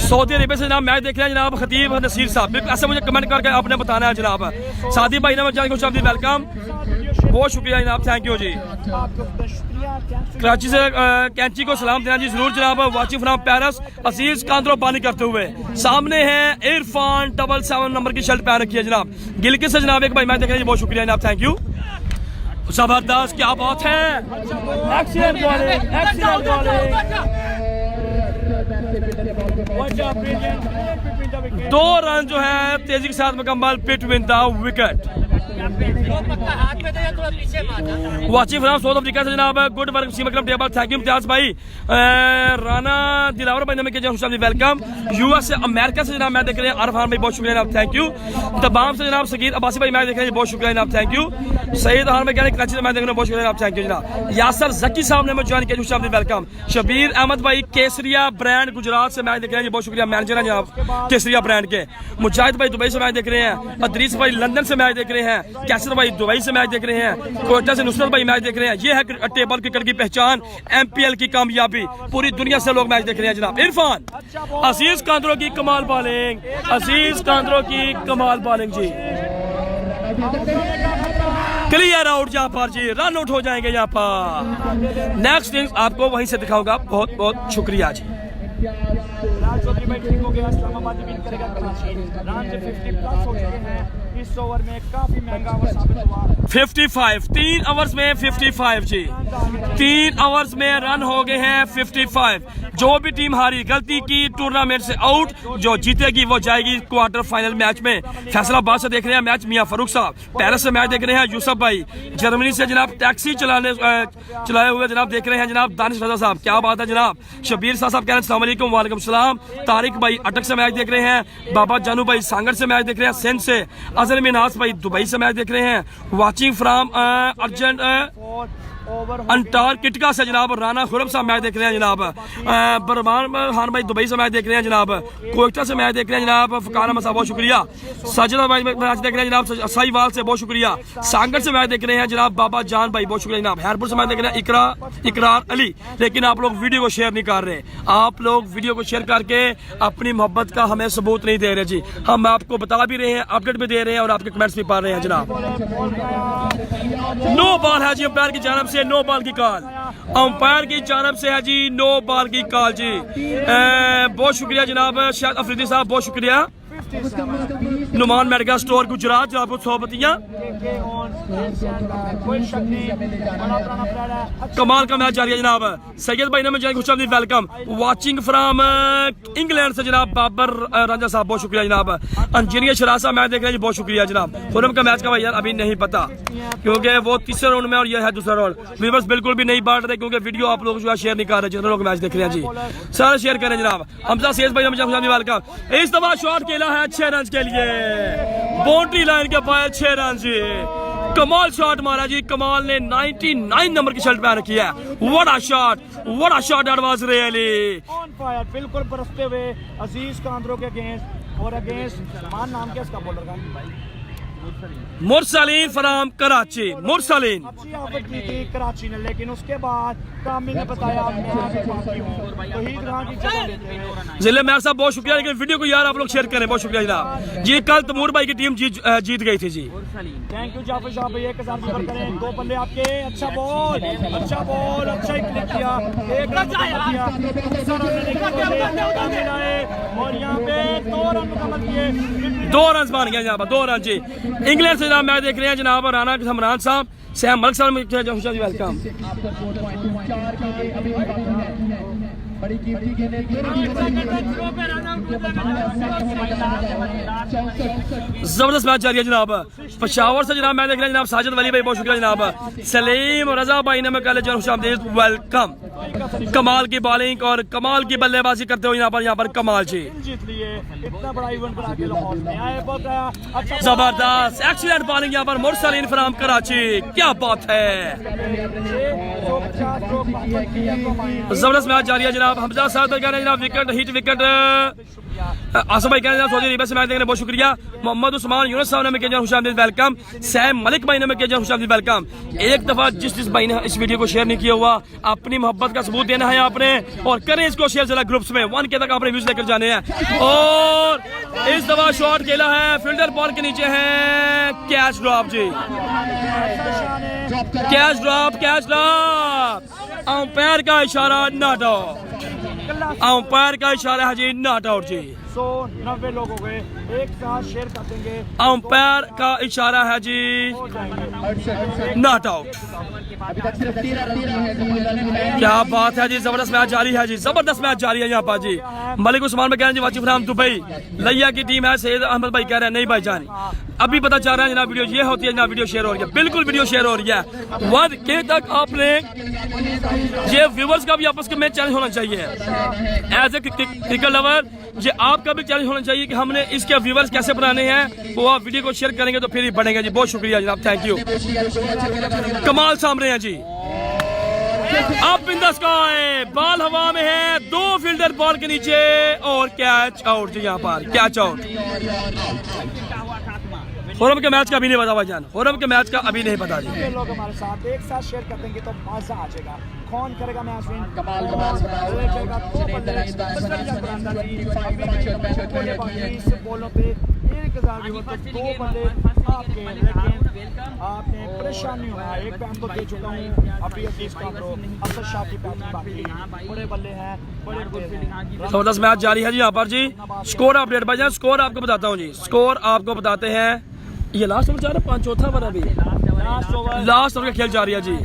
A: सऊदी अरेबिया से जनाब मैच देख रहे हैं जनाब खतीब नसीर साहब, बिल्कुल ऐसे मुझे कमेंट करके आपने बताना है जनाब। सादी भाई ने वेलकम, बहुत शुक्रिया जनाब, थैंक यू जी।
B: आपको शुक्रिया।
A: कराची से कैंची को सलाम देना जी जरूर जनाब। वाचिंग फ्रॉम पेरिस अजीज कांद्रो पानी करते हुए सामने है इरफान 77 नंबर की शर्ट पहन रखी है जनाब। गिलगित से जनाब एक भाई मैच देख रहे हैं, बहुत शुक्रिया जनाब, थैंक यू। जबरदस्त, क्या बात है, excellent bowling, excellent bowling. 2 run जो है तेजी के साथ मुकम्मल, पिट विन the wicket. Watching from South Africa से जनाब गुड वर्क सीमक्रम टेबल, थैंक यू इम्तियाज भाई। राना दिलावर भाई ने खुशामदी वेलकम। यूएस से अमेरिका से जनाब मैं देख रहे हैं अरफान भाई, बहुत शुक्रिया जनाब, थैंक यू। तमाम से जनाब सगीर अब्बासी भाई मैं देख रहे हैं, बहुत शुक्रिया जनाब, थैंक यू। सईद हार में कह रहे कराची से मैं देख रहा हूँ, बहुत शुक्रिया जनाब, थैंक यू जनाब। यासर जकी साहब ने ज्वाइन किया, खुशामदी वेलकम। शबीर अहमद भाई केसरिया ब्रांड गुजरात से मैच देख रहे हैं, बहुत शुक्रिया, मैनेजर है जनाब केसरिया ब्रांड के। मुजाहिद भाई दुबई से मैच देख रहे हैं, अदरीस भाई लंदन से मैच देख रहे हैं, कैसर भाई दुबई से मैच देख रहे हैं, कोयटा से नुसरत भाई मैच देख रहे हैं। ये है टेबल क्रिकेट की पहचान, एमपीएल की कामयाबी, पूरी दुनिया से लोग मैच देख रहे हैं जनाब। इरफान अजीज कांद्रो की कमाल बॉलिंग, अजीज कांद्रो की कमाल बॉलिंग जी। क्लियर आउट यहाँ पर जी, रन आउट हो जाएंगे यहाँ पर। नेक्स्ट इनिंग्स आपको वहीं से दिखाऊंगा, बहुत बहुत शुक्रिया जी।
B: राज चौधरी भाई ठीक हो गया, इस्लामाबाद विन करेगा कराची। रन 50 प्लस हो चुके हैं इस ओवर में, काफी महंगा ओवर साबित हुआ।
A: 55 3 ओवर्स में 55 जी, 3 ओवर्स में रन हो गए हैं 55। जो भी टीम हारी, गलती की, टूर्नामेंट से आउट, जो जीतेगी वो जाएगी क्वार्टर फाइनल मैच में। फैसलाबाद से देख रहे हैं मैच मियां फारूक साहब, पेरिस से मैच देख रहे हैं यूसुफ भाई, जर्मनी से जनाब टैक्सी चलाए हुए जनाब देख रहे हैं जनाब दानिश रजा साहब, क्या बात है जनाब। शबीर साहब कह रहे हैं अस्सलाम वालेकुम, वालेकुम सलाम। तारिक भाई अटक से मैच देख रहे हैं, बाबा जानू भाई सांगर से मैच देख रहे हैं, सिंध से अजहर मिनास भाई दुबई से मैच देख रहे हैं। वाचिंग फ्रॉम अर्जेंट अंटार्कटिका से जनाब राना खुरम साहब मैच देख रहे हैं जनाब। बरमान खान भाई दुबई से मैच देख रहे हैं जनाब। कोयटा से मैच देख रहे हैं जनाब फकान अहमद साहब, बहुत शुक्रिया। साजिदा भाई मैच देख रहे हैं जनाब साईवाल से, बहुत शुक्रिया। सांगर से मैच देख रहे हैं जनाब बाबा जान भाई, बहुत शुक्रिया जनाब। हैरपुर से मैच देख रहे हैं इकरार अली, लेकिन आप लोग वीडियो को शेयर नहीं कर रहे। आप लोग वीडियो को शेयर करके अपनी मोहब्बत का हमें सबूत नहीं दे रहे जी। हम आपको बता भी रहे हैं, अपडेट भी दे रहे हैं और आपके कमेंट्स भी पढ़ रहे हैं जनाब। नो बॉल है जी अंपायर की जानब से, नो बॉल की कॉल अंपायर की जानब से है जी, नो बॉल की कॉल जी। बहुत शुक्रिया जनाब शायद अफरीदी साहब, बहुत शुक्रिया। नुमान मेडिकल स्टोर गुजरात जनाब सोबतियाँ,
B: के ऑन कोई शक नहीं, बड़ा पुराना प्लेयर है।
A: कमाल का मैच जारी है जनाब। सैयद भाई ने मुझे खुश आमदीद वेलकम वाचिंग फ्रॉम इंग्लैंड से जनाब। बाबर रांझा साहब बहुत शुक्रिया जनाब। अंजीरिया शरासा मैच देख रहे हैं जी, बहुत शुक्रिया जनाब। खुरम का मैच का भाई यार अभी नहीं पता क्योंकि वो तीसरे राउंड में और ये है दूसरा राउंड। व्यूअर्स बिल्कुल भी नहीं बांट रहे क्योंकि वीडियो आप लोग जो है शेयर नहीं कर रहे, जितने लोग मैच देख रहे हैं जी सारे शेयर करें जनाब। हमजा सैयद भाई ने मुझे खुश आमदीद वेलकम। इस दफा शॉट खेला है 6 रन के लिए, बाउंड्री लाइन के पाए 6 रन जी। कमाल शॉट मारा जी, कमाल ने 99 नंबर की शर्ट पहन रखी है। What a shot that was really
B: on fire, बिल्कुल बरसते हुए अजीज कांद्रो के अगेंस्ट और अगेंस्ट मान नाम क्या इसका बॉलर का
A: मुरसलीन फ्रॉम कराची। मुरसलीन
B: अच्छी ऑफर की थी कराची ने, लेकिन उसके बाद कामिल ने बताया मैं आगे बाकी हूं, वहीद खान की जगह लेते हुए
A: जिले मेयर साहब बहुत शुक्रिया, लेकिन वीडियो को यार आप लोग शेयर करें, बहुत शुक्रिया जनाब जी। कल तमूर भाई की टीम जीत गई थी जी।
B: थैंक यू जाफर साहब, 1000 नंबर करें। 2 बल्ले आपके, अच्छा बॉल, अच्छा ही क्लिक किया, 1 रन किया और यहाँ पे 2 रन मुकम्मल किए।
A: 2 रन बन गया जनाब, 2 रन जी। इंग्लैंड से जनाब मैच देख रहे हैं जनाब। राना हमरान साहब, सैम मलिक साहब वेलकम।
C: बड़ी कीमती गेंदें
A: जबरदस्त मैच जारी है जनाब। पेशावर से जनाब मैं देख रहे हैं जनाब। साजिद वली भाई बहुत शुक्रिया जनाब। सलीम रजा भाई ने मैं कहले खुशामदीद वेलकम। कमाल की बॉलिंग और कमाल की बल्लेबाजी करते हुए यहाँ पर कमाल जी
B: जीत लिए, इतना बड़ा इवेंट बना के लाहौर में आए। बहुत अच्छा
A: जबरदस्त एक्सीलेंट बॉलिंग यहाँ पर मुरसलीन फ्रॉम कराची, क्या बात है। जबरदस्त मैच जारी है जनाब। हमजा साहब कह रहे हैं जनाब विकेट हिट विकेट। आसम भाई कह रहे हैं सऊदी अरबिया से मैच देखने बहुत शुक्रिया। मोहम्मद उस्मान यूनुस साहब ने मैं किया खुशामदीद वेलकम। सैम मलिक भाई ने मैं किया खुशामदीद वेलकम। एक दफा जिस भाई ने इस वीडियो को शेयर नहीं किया हुआ, अपनी मोहब्बत का सबूत देना है आपने और करें इसको शेयर जरा ग्रुप्स में 1K तक आपने व्यूज लेकर जाने हैं। और इस दफा शॉट खेला है, फील्डर बॉल के नीचे है, कैच ड्रॉप जी, कैच ड्रॉप। अंपायर का इशारा नॉट आउट, अंपायर का इशारा है जी नॉट आउट जी।
B: 190 लोग हो गए, एक साथ शेयर कर देंगे।
A: अंपायर का इशारा है जी नॉट आउट। क्या बात है जी, जबरदस्त मैच जारी है जी, जबरदस्त मैच जारी है यहाँ पर जी। मलिक उस्मान में कह रहे हैं जी वाचिंग फ्रॉम दुबई। लैया की टीम है, सैयद अहमद भाई कह रहे हैं नहीं भाई जान अभी पता चल रहा है जनाब। वीडियो ये होती है जनाब, वीडियो शेयर हो रही है, बिल्कुल वीडियो शेयर हो रही है। 1K तक आपने ये व्यूवर्स का भी आपस में चैलेंज होना चाहिए एज ए क्रिकेट लवर। ये आपका भी चैलेंज होना चाहिए कि हमने इसके व्यूवर्स कैसे बनाने हैं, वो आप वीडियो को शेयर करेंगे तो फिर ही बढ़ेंगे जी। बहुत शुक्रिया जनाब, थैंक यू। कमाल सामने हैं जी। Up in the sky, ball हवा में है, 2 फील्डर बॉल के नीचे और कैच आउट जी। यहाँ पर कैच आउट। होरम के मैच का अभी नहीं पता भाईजान, होरम के मैच का अभी नहीं पता जी।
B: लोग हमारे साथ एक साथ शेयर कर देंगे तो मजा आ जाएगा। कौन करेगा मैच विन?
C: कमाल
B: बोलों पे 1000 व्यूअर तो 2 बंदे आपके, लेकिन आपने परेशान नहीं होना। एक पैम तो दे चुका हूँ अभी अजीज कांद्रो, अफसर शाह की पैम बाकी, बड़े बल्ले हैं, बड़े
A: जबरदस्त मैच जारी है जी यहाँ पर जी। स्कोर अपडेट भाईजान, स्कोर आपको बताता हूँ जी, स्कोर आपको बताते हैं। ये लास्ट ओवर जा रहा है, 5 चौथा ओवर अभी लास्ट ओवर का खेल जारी है जी।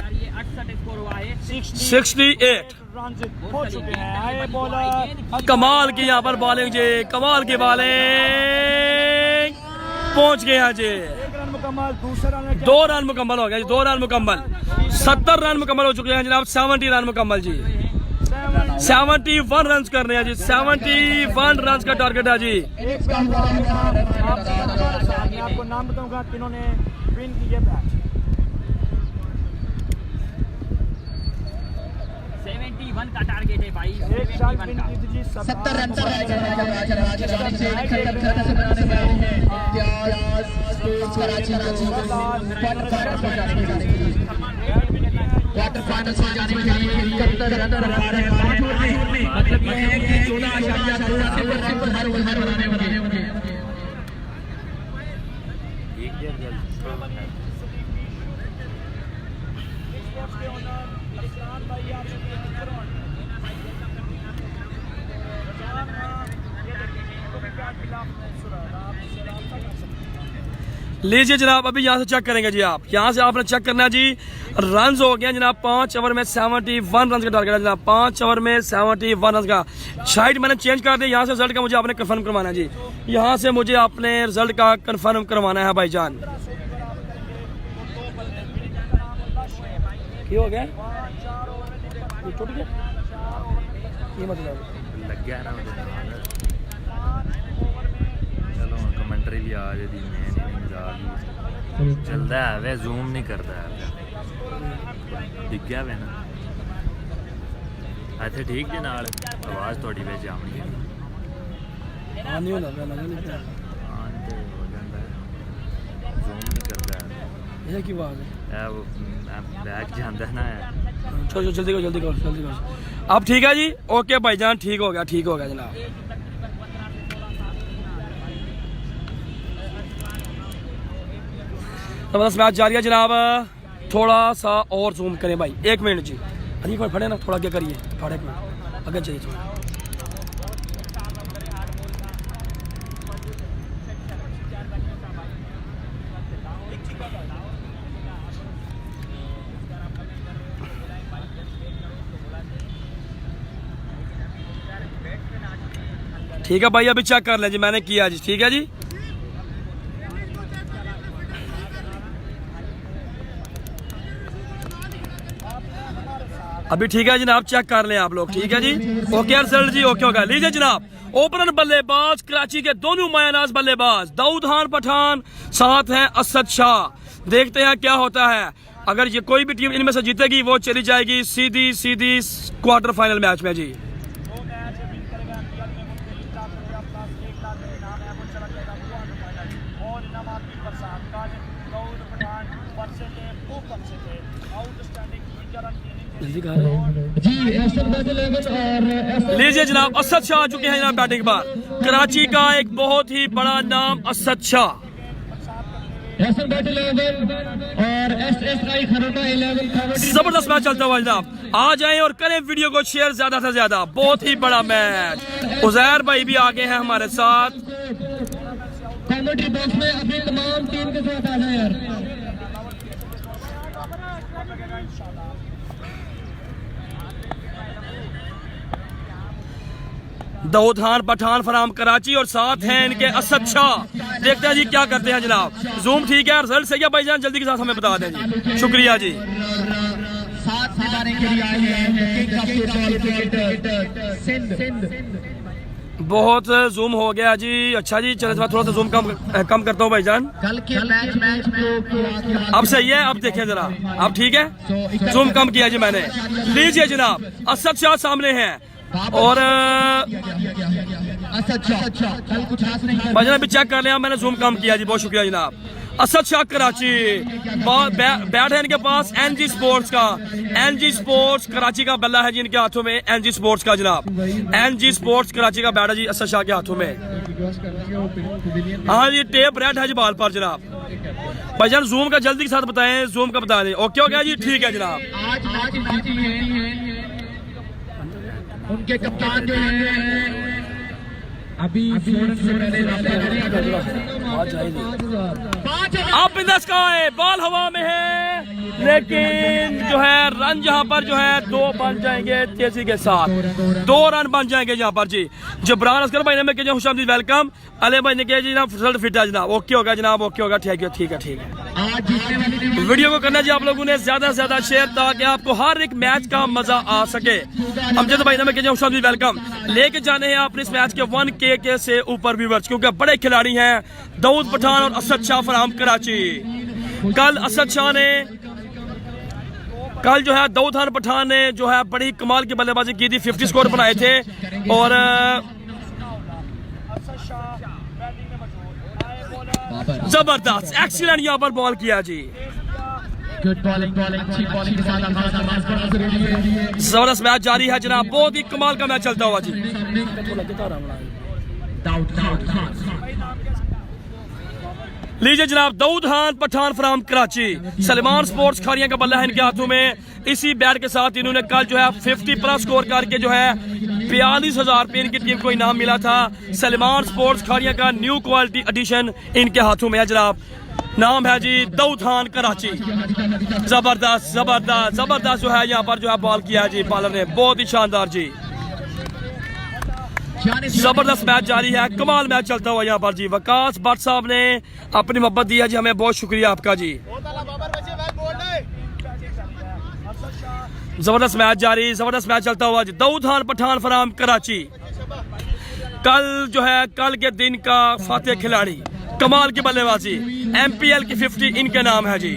A: 68
B: रन हो चुके हैं। बॉलर
A: कमाल की यहाँ पर बॉलिंग जी, कमाल की बॉलिंग, पहुंच गए हैं जी।
B: 1 रन मुकम्मल, दूसरा रन
A: 2 रन मुकम्मल हो गया जी, 2 रन मुकम्मल। 70 रन मुकम्मल हो चुके हैं जनाब। 70 रन मुकम्मल जी, 71 रन करने हैं जी, 71 रन का टारगेट है जी।
B: मैं आपको नाम बताऊंगा किन्होंने विन किया मैच।
D: 71 का टारगेट है भाई।
B: एक साल विन की थी जी
C: 70 रन पर क्वार्टर फाइनल में जाने के लिए 71 रन हमारे मतलब ये है कि 14.2 हर बनाने वाले होंगे।
A: लीजिए जनाब, अभी यहाँ से चेक करेंगे जी आप। यहाँ से आपने चेक करना है जी। रन हो गया जनाब, 5 ओवर में 71 रन का टारगेट है जनाब। 5 ओवर में 71 रन का। साइड मैंने चेंज कर दिया। यहाँ से रिजल्ट का मुझे आपने कंफर्म करवाना है जी। यहाँ से मुझे अपने रिजल्ट का कंफर्म करवाना है भाईजान। ये हो गया, ये टूट गया, ये मतलब
E: लग गया ना चलो कमेंट्री भी आ जाती है चलता है वे जूम नहीं करता है दिख गया वे ना ਇੱਥੇ ठीक जी नाल आवाज़ थोड़ी वे जामनी है
A: हाँ नहीं होना लगा नहीं क्या
E: हाँ तो हो जाता है जूम नहीं करता है
A: ये की बात है।
E: वो बैग जाता है ना
A: चलो जल्दी करो जल्दी करो जल्दी करो। अब ठीक है जी, ओके भाईजान, ठीक हो गया जनाब। जबरदस्त मैच जारी है जनाब। थोड़ा सा और जूम करें भाई, 1 मिनट जी। अभी कोई फटे ना, थोड़ा आगे करिए, थोड़ा 1 मिनट आगे चाहिए थोड़ा। ठीक है भाई, अभी चेक कर लें जी, मैंने किया जी। ठीक है जी, अभी ठीक है जनाब, चेक कर लें आप लोग। ठीक है जी, ओके रिजल्ट जी, ओके होगा। लीजिए जनाब, ओपनर बल्लेबाज कराची के दोनों मायानाज बल्लेबाज दाऊद खान पठान, साथ हैं असद शाह। देखते हैं क्या होता है। अगर ये कोई भी टीम इनमें से जीतेगी वो चली जाएगी सीधी क्वार्टर फाइनल मैच में जी। जल्दी कहा लीजिए जनाब, असद शाह आ चुके हैं जनाब बैटिंग पर। कराची का एक बहुत ही बड़ा नाम असद शाह। जबरदस्त मैच चलता हुआ जनाब। आ जाएं और करें वीडियो को शेयर ज्यादा से ज्यादा। बहुत ही बड़ा मैच। उजैर भाई भी आगे हैं हमारे साथ।
C: कमेंट्री बॉक्स में अपनी तमाम टीम के साथ आ जाए यार।
A: दाऊद खान पठान फराम कराची और साथ हैं इनके असद शाह। देखते हैं जी क्या करते हैं जनाब। जूम ठीक है, रिजल्ट सही है भाईजान, जल्दी के साथ हमें बता दें जी। शुक्रिया जी।
C: साथ निभाने के लिए आए हैं king of football cricketer Sindh.
A: बहुत जूम हो गया जी। अच्छा जी, चलो थोड़ा सा जूम कम करता हूँ भाईजान।
C: कल के मैच को
A: अब सही है, अब देखें जरा, अब ठीक है। जूम कम किया जी मैंने। लीजिए जनाब, असद शाह सामने हैं और भाईजान अभी चेक कर लिया मैंने, जूम कम किया जी। बहुत शुक्रिया जनाब। असद शाह कराची बैट है इनके पास एनजी स्पोर्ट्स का। एनजी स्पोर्ट्स कराची का बल्ला है जी इनके हाथों में। एनजी स्पोर्ट्स का जनाब, एनजी स्पोर्ट्स कराची का बैट है जी असद शाह के हाथों में। हाँ जी, टेप रेड है जी बाल पर जनाब। भाईजान जूम का जल्दी के साथ बताएं, जूम का बता दें। ओके हो गया जी, ठीक है जनाब।
C: उनके कप्तान जो हैं अभी
A: आप इन द स्काई, बॉल हवा में है, लेकिन जो है रन यहाँ पर जो है 2 बन जाएंगे तेजी के साथ। 2 रन बन जाएंगे यहाँ पर जी। जबरान अस्कर भाई ने मैं कहा खुश आमदीद वेलकम। अले भाई ने कहा जी जनाब रिजल्ट फिट है जनाब। ओके होगा जनाब, ओके होगा, ठीक है। वीडियो को करना जी आप लोगों ने ज्यादा से ज्यादा शेयर, ताकि आपको हर एक मैच का मजा आ सके। अमजद भाई ने मैं कहा खुश आमदीद वेलकम। लेके जाने हैं आपने इस मैच के 1K से ऊपर व्यूअर्स, क्योंकि बड़े खिलाड़ी हैं दाऊद पठान और असद शाह फराम कराची। कल असद शाह ने कल जो है दाऊद खान पठान ने जो है बड़ी कमाल की बल्लेबाजी की थी। 50 स्कोर बनाए थे और जबरदस्त एक्सीलेंट यहाँ पर बॉल किया जी। जबरदस्त मैच जारी है जनाब। बहुत ही कमाल का मैच चलता हुआ जी। लीजिए जनाब, दाऊद खान पठान फ्राम कराची। सलमान स्पोर्ट्स खारियां का बल्ला है इनके हाथों में। इसी बैट के साथ इन्होंने कल जो है 50+ स्कोर करके जो है 42,000 रुपये इनकी टीम को इनाम मिला था। सलमान स्पोर्ट्स खारियां का न्यू क्वालिटी एडिशन इनके हाथों में है जनाब। नाम है जी दाऊद खान कराची। जबरदस्त जबरदस्त जबरदस्त जो है यहाँ पर जो है बॉल किया है जी बॉलर ने, बहुत ही शानदार जी। जबरदस्त मैच जारी है, कमाल मैच चलता हुआ यहाँ पर जी। वकास भट्ट साहब ने अपनी मोहब्बत दी है जी, हमें बहुत शुक्रिया आपका जी। जबरदस्त मैच जारी, जबरदस्त मैच चलता हुआ जी। दाऊद खान पठान फराम कराची कल जो है कल के दिन का फातेह खिलाड़ी, कमाल की बल्लेबाजी, MPL की 50 इनके नाम है जी।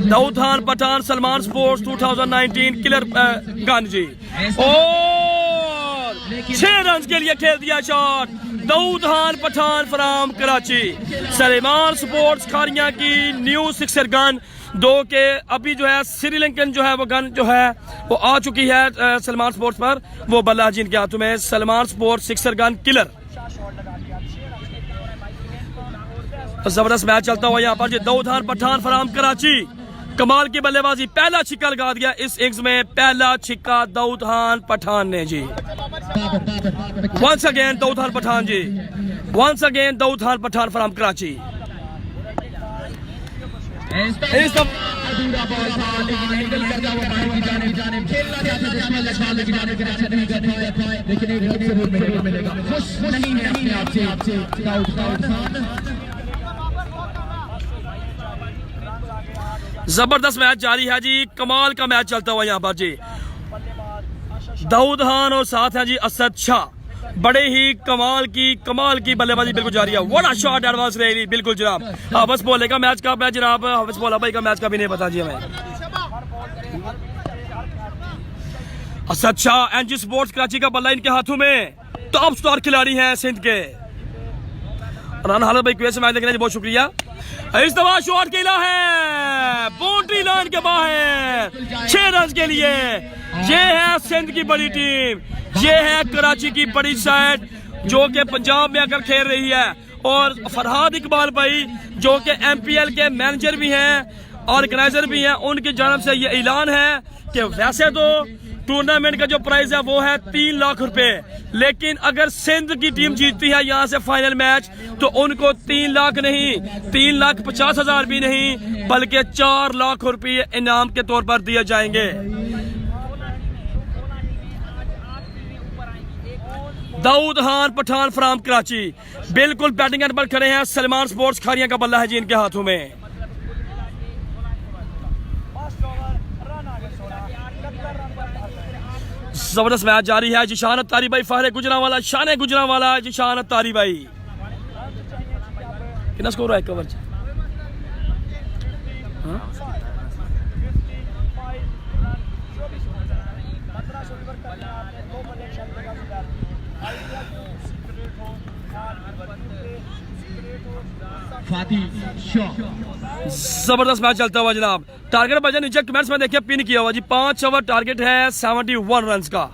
A: Dawood Khan Pathan Salman sports 2019 killer gun जी। और 6 रन के लिए खेल दिया shot Dawood Khan Pathan from Karachi. Salman sports Kharian की न्यू सिक्सर गन 2 के अभी जो है श्रीलंकन जो है वो गन जो है वो आ चुकी है सलमान स्पोर्ट्स पर, वो बल्ला जिनके हाथों में Salman sports sixer gun killer. जबरदस्त मैच चलता हुआ यहाँ पर जी। दाऊद खान पठान फराम कराची कमाल की बल्लेबाजी, पहला छिक्का लगा दिया इस इनिंग्स में, पहला छिक्का दाऊद खान पठान ने जी। Once again Dawood Khan Pathan ji, once again Dawood Khan Pathan from Karachi. जबरदस्त मैच जारी है जी, कमाल का मैच चलता हुआ यहाँ पर जी। दाऊद खान और साथ है जी असद शाह, बड़े ही कमाल की बल्लेबाजी बिल्कुल जारी है। व्हाट अ शॉट एडवांस रही, बिल्कुल जनाब। हवस बोले का मैच कब है जनाब? हवस बोला भाई का मैच का भी नहीं पता जी हमें। असद शाह एनजी स्पोर्ट्स कराची का बल्ला इनके हाथों में, टॉप स्टार खिलाड़ी हैं सिंध के। राना हालत भाई क्वेश्चन मैच देखने बहुत शुक्रिया। इस दफा शॉट खेला है बाउंड्री लाइन के बाहर 6 रन के लिए। ये है सिंध की बड़ी टीम, ये है कराची की बड़ी साइड जो कि पंजाब में आकर खेल रही है। और फरहाद इकबाल भाई जो कि MPL के मैनेजर भी हैं, ऑर्गेनाइजर भी हैं, उनकी जानब से ये ऐलान है कि वैसे तो टूर्नामेंट का जो प्राइज है वो है 3 लाख रुपए, लेकिन अगर सिंध की टीम जीतती है यहाँ से फाइनल मैच तो उनको 3 लाख नहीं, 3,50,000 भी नहीं, बल्कि 4 लाख रुपए इनाम के तौर पर दिए जाएंगे। दाऊद खान पठान फराम कराची बिल्कुल बैटिंग एंड पर खड़े हैं। सलमान स्पोर्ट्स खारियां का बल्ला है जी इनके हाथों में। जबरदस्त मैच जारी है। जिशान अत्तारी भाई फहरे गुजरावाला, शान गुजरावाला, जिशान अत्तारी भाई कितना स्कोर है कवर? जबरदस्त मैच चलता हुआ जनाब। टारगेट बजा नीचे कमेंट्स में देखिए पिन किया हुआ जी। 5 ओवर टारगेट है 71 रन का।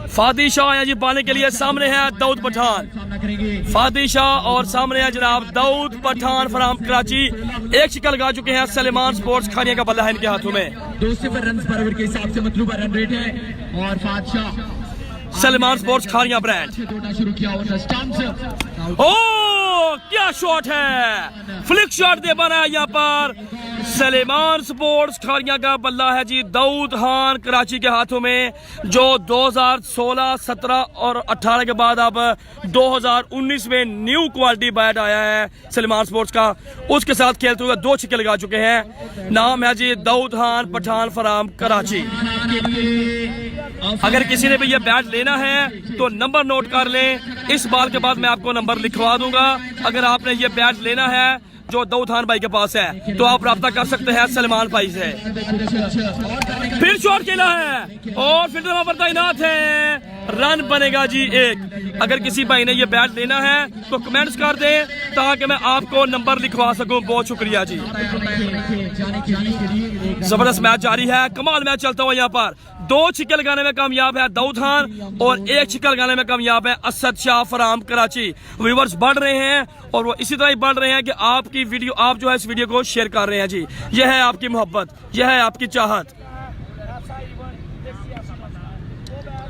A: फादी शाह है जी पाने के लिए, सामने है दाऊद पठान। फादी शाह और सामने है जनाब दाऊद पठान फराम कराची। एक शिकल लगा चुके हैं। सलमान स्पोर्ट्स खानिया का बल्ला है इनके हाथों में।
C: 2 रन पर ओवर के हिसाब से मतलूबा रन रेट है। और फादशाह
A: सलमान स्पोर्ट्स खानिया ब्रांड
C: शुरू किया और
A: ओ क्या शॉट है, फ्लिक शॉट दे बना है यहाँ पर। सलेमान स्पोर्ट्स खारियां का बल्ला है जी दाऊद खान कराची के हाथों में, जो 2016, 17 और 18 के बाद अब 2019 में न्यू क्वालिटी बैट आया है सलेमान स्पोर्ट्स का, उसके साथ खेलते हुए 2 छक्के लगा चुके हैं। नाम है जी दाऊद खान पठान फराम कराची। अगर किसी ने भी ये बैट लेना है तो नंबर नोट कर लें, इस बाल के बाद मैं आपको नंबर लिखवा दूंगा। अगर आपने ये बैट लेना है जो दाऊद खान भाई के पास है तो आप राब्ता कर सकते हैं सलमान भाई से। फिर शॉट खेला है और फिर पर तैनात है, रन बनेगा जी 1। अगर किसी भाई ने ये बैट लेना है तो कमेंट्स कर दें ताकि मैं आपको नंबर लिखवा सकूं। बहुत शुक्रिया जी। जबरदस्त मैच जारी है, कमाल मैच चलता हुआ यहाँ पर। 2 छक्के लगाने में कामयाब है दाऊद खान और 1 छक्का लगाने में कामयाब है असद शाह फराम कराची। व्यूअर्स बढ़ रहे हैं और वो इसी तरह ही बढ़ रहे हैं कि आपकी वीडियो, आप जो है इस वीडियो को शेयर कर रहे हैं जी। यह है आपकी मोहब्बत, यह है आपकी चाहत।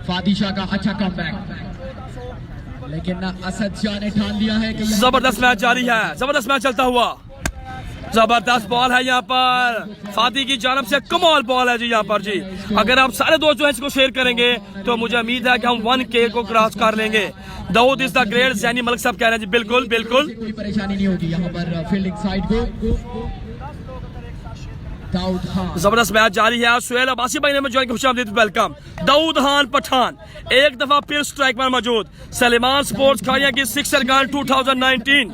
C: फादिशा का अच्छा कमबैक। लेकिन असद शाह ने ठान लिया है कि
A: जबरदस्त मैच जारी है, जबरदस्त मैच चलता हुआ, जबरदस्त बॉल है यहाँ पर फादी की जानब से, कमाल बॉल है जी यहाँ पर जी। अगर आप सारे दोस्त जो है इसको शेयर करेंगे तो मुझे उम्मीद है कि हम 1K को क्रॉस कर लेंगे। Dawood is the great, Zaini Malik साहब कह रहे हैं जी, बिल्कुल बिल्कुल
C: कोई परेशानी नहीं होगी यहाँ पर फील्डिंग साइड को। दाऊद खान,
A: जबरदस्त मैच जारी है। सुहेल अब्बासी भाई ने मुझे ज्वाइन खुशामदीद, वेलकम। दाऊद खान पठान एक दफा फिर स्ट्राइक पर मौजूद। सलेमान स्पोर्ट्स खारिया की सिक्सर गन 2019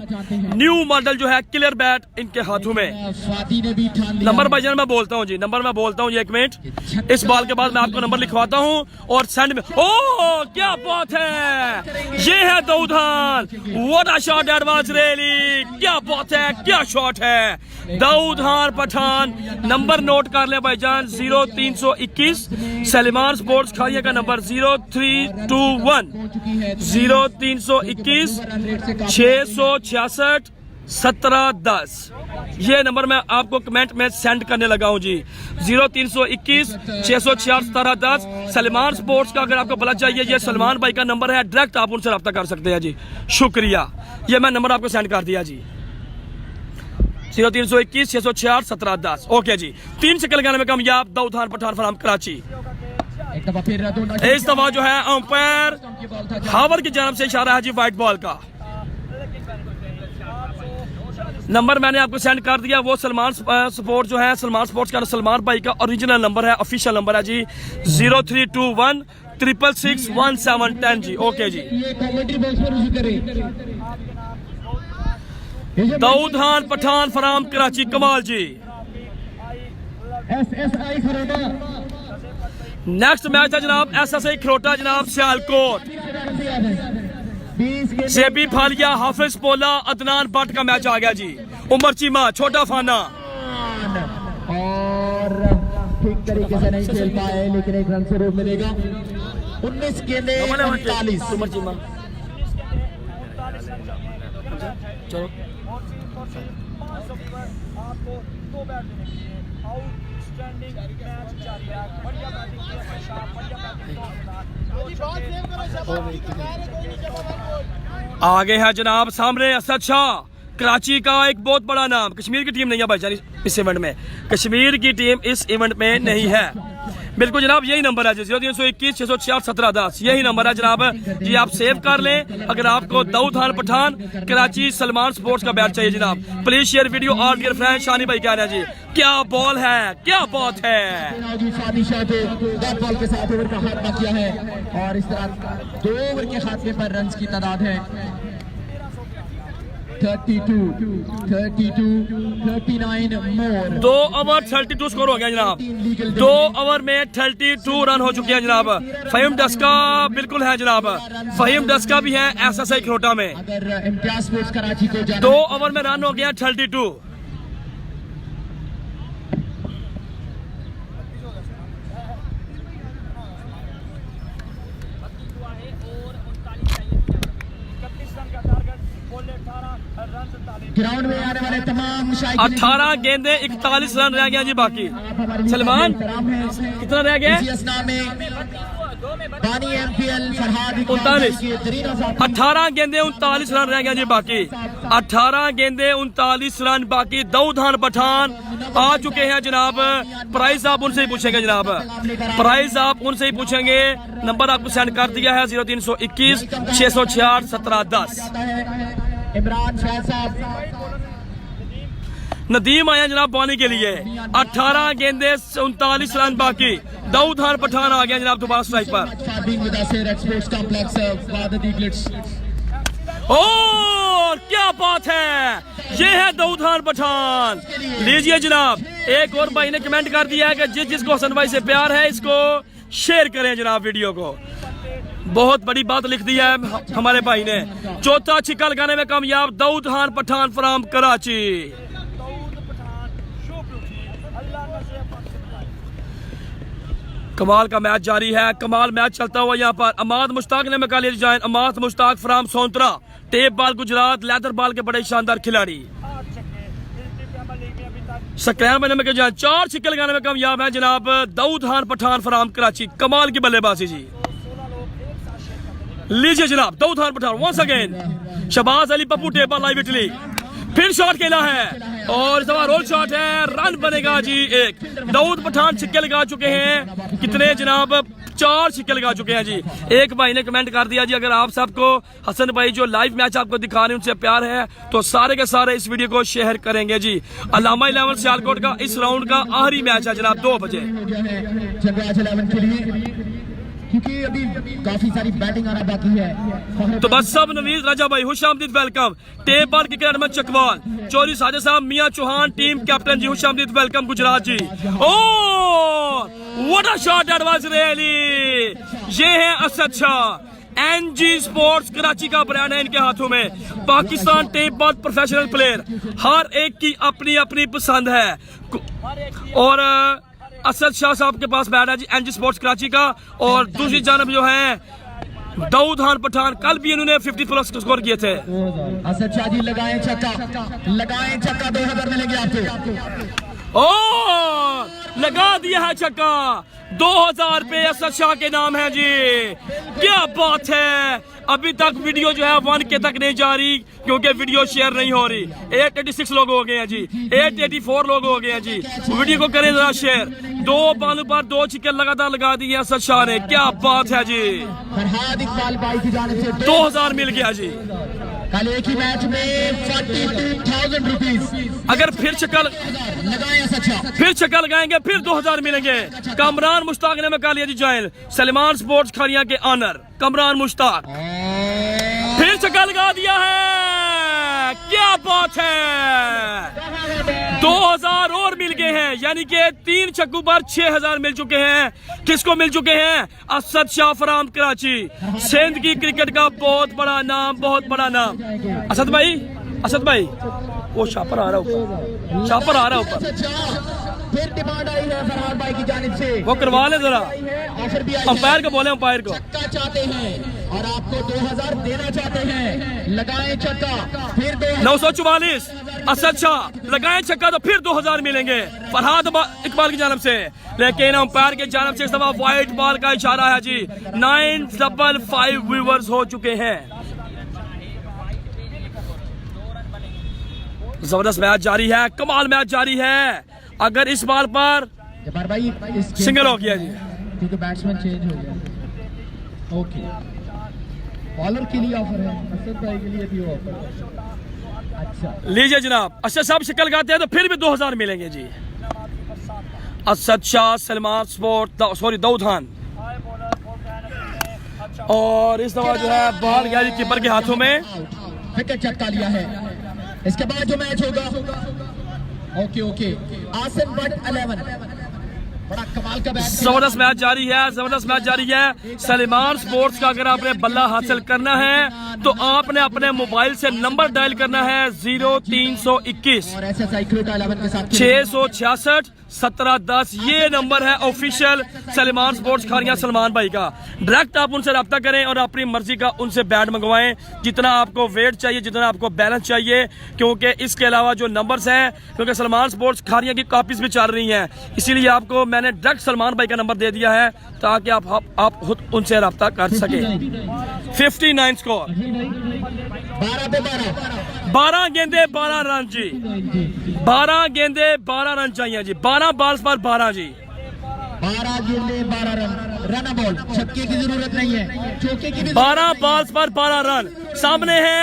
A: न्यू मॉडल जो है क्लियर बैट इनके हाथों में।
C: फादी ने भी ठान लिया।
A: नंबर भाईजान मैं बोलता हूँ जी, नंबर मैं बोलता हूँ जी, एक मिनट। इस बॉल के बाद मैं आपको नंबर लिखवाता हूँ और सेंड में। ओह क्या बात है, ये है Dawood Khan, what a shot, that was really, क्या बात है, क्या शॉट है। दाऊद खान पठान, नंबर नोट कर ले भाईजान, 0321। सलेमान स्पोर्ट्स खारिया का नंबर 0321 0321 666 1710। ये नंबर मैं आपको कमेंट में सेंड करने लगा हूं जी, 0321 666 1710। सलमान स्पोर्ट्स का अगर आपको भला चाहिए, ये सलमान भाई का नंबर है, डायरेक्ट आप उनसे रब्ता कर सकते हैं जी। शुक्रिया, ये मैं नंबर आपको सेंड कर दिया जी, 0321 666 1710। ओके जी, 3 शक्ल लगाने में कामयाब दाऊद खान पठान फराम कराची।
C: एक दफा फिर
A: इस दफा जो है अंपायर हावर की जानब से इशारा है जी व्हाइट बॉल का। नंबर मैंने आपको सेंड कर दिया, वो सलमान स्पोर्ट जो है, सलमान स्पोर्ट्स का सलमान भाई का ओरिजिनल नंबर है, ऑफिशियल नंबर है जी, 0321 666 1710 जी। ओके जी,
C: ये कमेंट्री बॉक्स पर रुजू करें।
A: दाऊद खान पठान फराम कराची, कमाल जी।
C: SSI खरोटा
A: नेक्स्ट मैच है जनाब SSI खरोटा जनाब सियालकोट, सेबी फालिया हाफिज पोला अदनान भट्ट का मैच आ गया जी। उमर चीमा छोटा फाना
C: और ठीक तरीके से नहीं खेल पाए, लेकिन एक रन से रोक मिलेगा। 19 गेंदे 39।
A: उमर चीमा चलो
B: आपको 2 बैट देने के लिए आउटस्टैंडिंग मैच जारी है। बढ़िया बैटिंग की है शाह, बढ़िया बैटिंग।
A: आगे है जनाब सामने असद शाह, कराची का एक बहुत बड़ा नाम। कश्मीर की टीम नहीं है भाईजान इस इवेंट में, कश्मीर की टीम इस इवेंट में नहीं है। बिल्कुल जनाब, यही नंबर है जी, 0321 666 1710, यही नंबर है जनाब जी, आप सेव कर लें। अगर आपको दाऊद खान पठान कराची सलमान स्पोर्ट्स का बैट चाहिए जनाब, प्लीज शेयर वीडियो। और डियर फ्रेंड शानी भाई कह रहे हैं जी, क्या बॉल है, क्या बात है।
C: फादी शाह को डॉट बॉल के साथ ओवर का खात्मा किया है और इस तरह 2 ओवर के खात्मे पर रन की तादाद है 32, 39 मोर।
A: 2 ओवर 32 स्कोर हो गया जनाब, 2 ओवर में 32 रन हो चुके हैं जनाब। फहीम डस्का बिल्कुल है जनाब, फहीम डस्का भी है SSI खरोटा में।
C: अगर इम्तियाज स्पोर्ट्स कराची को
A: 2 ओवर में रन हो गया 32।
C: ग्राउंड में आने वाले तमाम
A: 18 गेंदे 41 रन रह गया जी बाकी। सलमान कितना रह गया? 18 गेंदे 39 रन रह गया जी बाकी, 18 गेंदे 39 रन बाकी। दाऊद खान पठान आ चुके हैं जनाब, प्राइस आप उनसे ही पूछेंगे जनाब, प्राइस आप उनसे ही पूछेंगे। नंबर आपको सेंड कर दिया है 0321 666 1710।
C: इमरान शाह साहब
A: नदीम आया जनाब पानी के लिए, 18 गेंदे 39 रन बाकी। दाऊद खान पठान आ गया जनाब दोबारा स्ट्राइक पर। और क्या बात है, ये है दाऊद खान पठान। लीजिए जनाब, एक और भाई ने कमेंट कर दिया है कि जिसको हसन भाई से प्यार है इसको शेयर करें जनाब वीडियो को। बहुत बड़ी बात लिख दी है हमारे भाई ने। चौथा छिक्का लगाने में कामयाब दाऊद खान पठान फ्राम कराची। कमाल का मैच जारी है, कमाल मैच चलता हुआ यहाँ पर। अमाद मुश्ताक ने मका लिया जाए, Imad Mushtaq from Sontra, tape ball Gujrat, leather ball के बड़े शानदार खिलाड़ी। सकैन में मके जाए, 4 छिक्के लगाने में कामयाब है जनाब दाऊद खान पठान फ्राम कराची। कमाल की बल्लेबाजी जी। लीजिए जनाब, Dawood Khan Pathan once again, Shahbaz Ali Pappu Teba live Italy, फिर शॉट खेला है और इस बार रोल शॉट है, रन बनेगा जी एक। दाऊद पठान छिक्के लगा चुके हैं, कितने जनाब, 4 छिक्के लगा चुके हैं जी। एक भाई ने कमेंट कर दिया जी, अगर आप सबको हसन भाई जो लाइव मैच आपको दिखा रहे हैं उनसे प्यार है तो सारे के सारे इस वीडियो को शेयर करेंगे जी। अलामा 11 सियालकोट का इस राउंड का आखिरी मैच है जनाब, 2 बजे।
C: जंगराज 11 के लिए, क्योंकि अभी काफी सारी बैटिंग आना बाकी है।
A: तो बस सब नवीद राजा भाई खुशामदीद, वेलकम। टेप बॉल क्रिकेट में चकवाल चौधरी साजिद साहब, मियां चौहान टीम कैप्टन जी, खुशामदीद, वेलकम गुजरात जी। Oh what a shot, that was really, ये है असद शाह, एनजी स्पोर्ट्स कराची का ब्रांड है इनके हाथों में। Pakistan tape ball professional player, हर एक की अपनी अपनी पसंद है। और असद शाह साहब के पास बैट है जी एनजी स्पोर्ट्स कराची का। और दूसरी जानब जो है दाऊद खान पठान, कल भी इन्होंने 50 प्लस स्कोर किए थे।
C: असद शाह जी लगाएं छक्का, लगाएं छक्का, 2000 मिलेंगे आपको।
A: ओ लगा दिया है छक्का, 2000 पे असद शाह के नाम है जी, क्या बात है। अभी तक वीडियो जो है 1K तक नहीं जा रही क्योंकि वीडियो शेयर नहीं हो रही। 886 लोग हो गए हैं जी, 884 लोग हो गए हैं जी। वीडियो को करें जरा शेयर। 2 बॉलों पर 2 छिक्के लगातार लगा दिए असद शाह ने, क्या बात है जी।
C: फरहाद इकबाल भाई की जानिब से
A: 2000 मिल गया जी।
C: कल एक ही मैच में 42,000 रुपीज।
A: अगर फिर छक्का
C: लगाएं असद शाह,
A: फिर छक्का लगाएंगे फिर 2000 मिलेंगे। कमरान मुश्ताक ने मैं कर लिया जी ज्वाइन, सलमान स्पोर्ट्स खरिया के ऑनर कमरान मुश्ताक, फिर छक्का लगा दिया है, क्या बात है। 2000 और मिल गए हैं, यानी कि 3 छक्कों पर 6000 मिल चुके हैं। किसको मिल चुके हैं? असद शाह फराम कराची, सिंध की क्रिकेट का बहुत बड़ा नाम, बहुत बड़ा नाम। असद भाई, असद भाई वो शापर आ रहा ऊपर, शापर आ रहा ऊपर,
C: फिर डिमांड आई है फरहाद भाई की जानिब से,
A: वो करवा ले जरा।
C: ऑफर भी आई है।
A: अंपायर को बोले, अंपायर को
C: छक्का चाहते हैं और आपको 2000 देना चाहते हैं, लगाएं छक्का, फिर
A: 944 असद शाह लगाएं छक्का तो फिर 2000 मिलेंगे फरहाद इकबाल की जानब से। लेकिन अंपायर के जानब से इस दफा व्हाइट बॉल का इशारा है जी। 955 व्यूवर्स हो चुके हैं। जबरदस्त मैच जारी है, कमाल मैच जारी है। अगर इस बॉल पर
C: जब्बार भाई
A: सिंगल हो गया जी,
C: क्योंकि बैट्समैन चेंज हो गया। ओके, बॉलर के लिए ऑफर है, असद भाई के लिए भी ऑफर है। अच्छा
A: लीजिए जनाब, असद साहब शिकल लगाते हैं तो फिर भी 2000 मिलेंगे जी। Asad Shah, Salman sport, sorry Dawood Khan. और इस दफा जो है बॉल गया जी कीपर के हाथों में।
C: विकेट झटका लिया है। इसके बाद जो मैच होगा, ओके ओके, आसिम भट्ट 11, बड़ा कमाल का मैच,
A: जबरदस्त मैच जारी है, जबरदस्त मैच जारी है। सलमान स्पोर्ट्स का अगर आपने बल्ला हासिल करना है तो आपने अपने मोबाइल से नंबर डायल करना है 0321
C: और SSI क्रूटा 11 के साथ
A: 666 1710। ये नंबर है ऑफिशियल सलमान स्पोर्ट्स खारिया सलमान भाई का। डायरेक्ट आप उनसे रब्ता करें और अपनी मर्जी का उनसे बैट मंगवाएं, जितना आपको वेट चाहिए, जितना आपको बैलेंस चाहिए। क्योंकि इसके अलावा जो नंबर्स हैं, क्योंकि सलमान स्पोर्ट्स खारिया की कॉपीज भी चल रही हैं, इसीलिए आपको मैंने डायरेक्ट सलमान भाई का नंबर दे दिया है ताकि आप खुद उनसे रब्ता कर सके। 59 स्कोर,
C: 12 पे
A: 12 गेंदे 12 रन जी, 12 गेंदे 12 रन चाहिए जी, 12 बॉल्स पर 12 जी,
C: 12 गेंदे 12 रन, रन बॉल, छक्के की जरूरत नहीं है, चौके की भी
A: 12 बॉल्स पर 12 रन। सामने है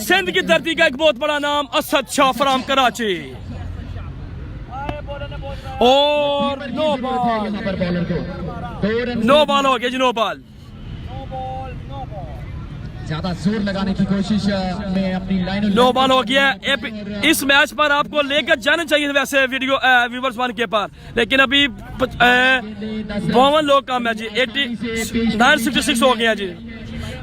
A: सिंध की धरती का एक बहुत बड़ा नाम, असद शाह फराम कराची। और नो बॉल,
C: यहाँ पर बॉलर को 2 रन,
A: नो बॉल हो गया जी, नो बॉल।
C: ज्यादा जोर लगाने की कोशिश में अपनी लाइन,
A: नो बॉल हो गया। इस मैच पर आपको लेकर जाना चाहिए वैसे वीडियो व्यूवर्स 1K पर, लेकिन अभी 52 लोग कम है जी, 966 हो गया जी।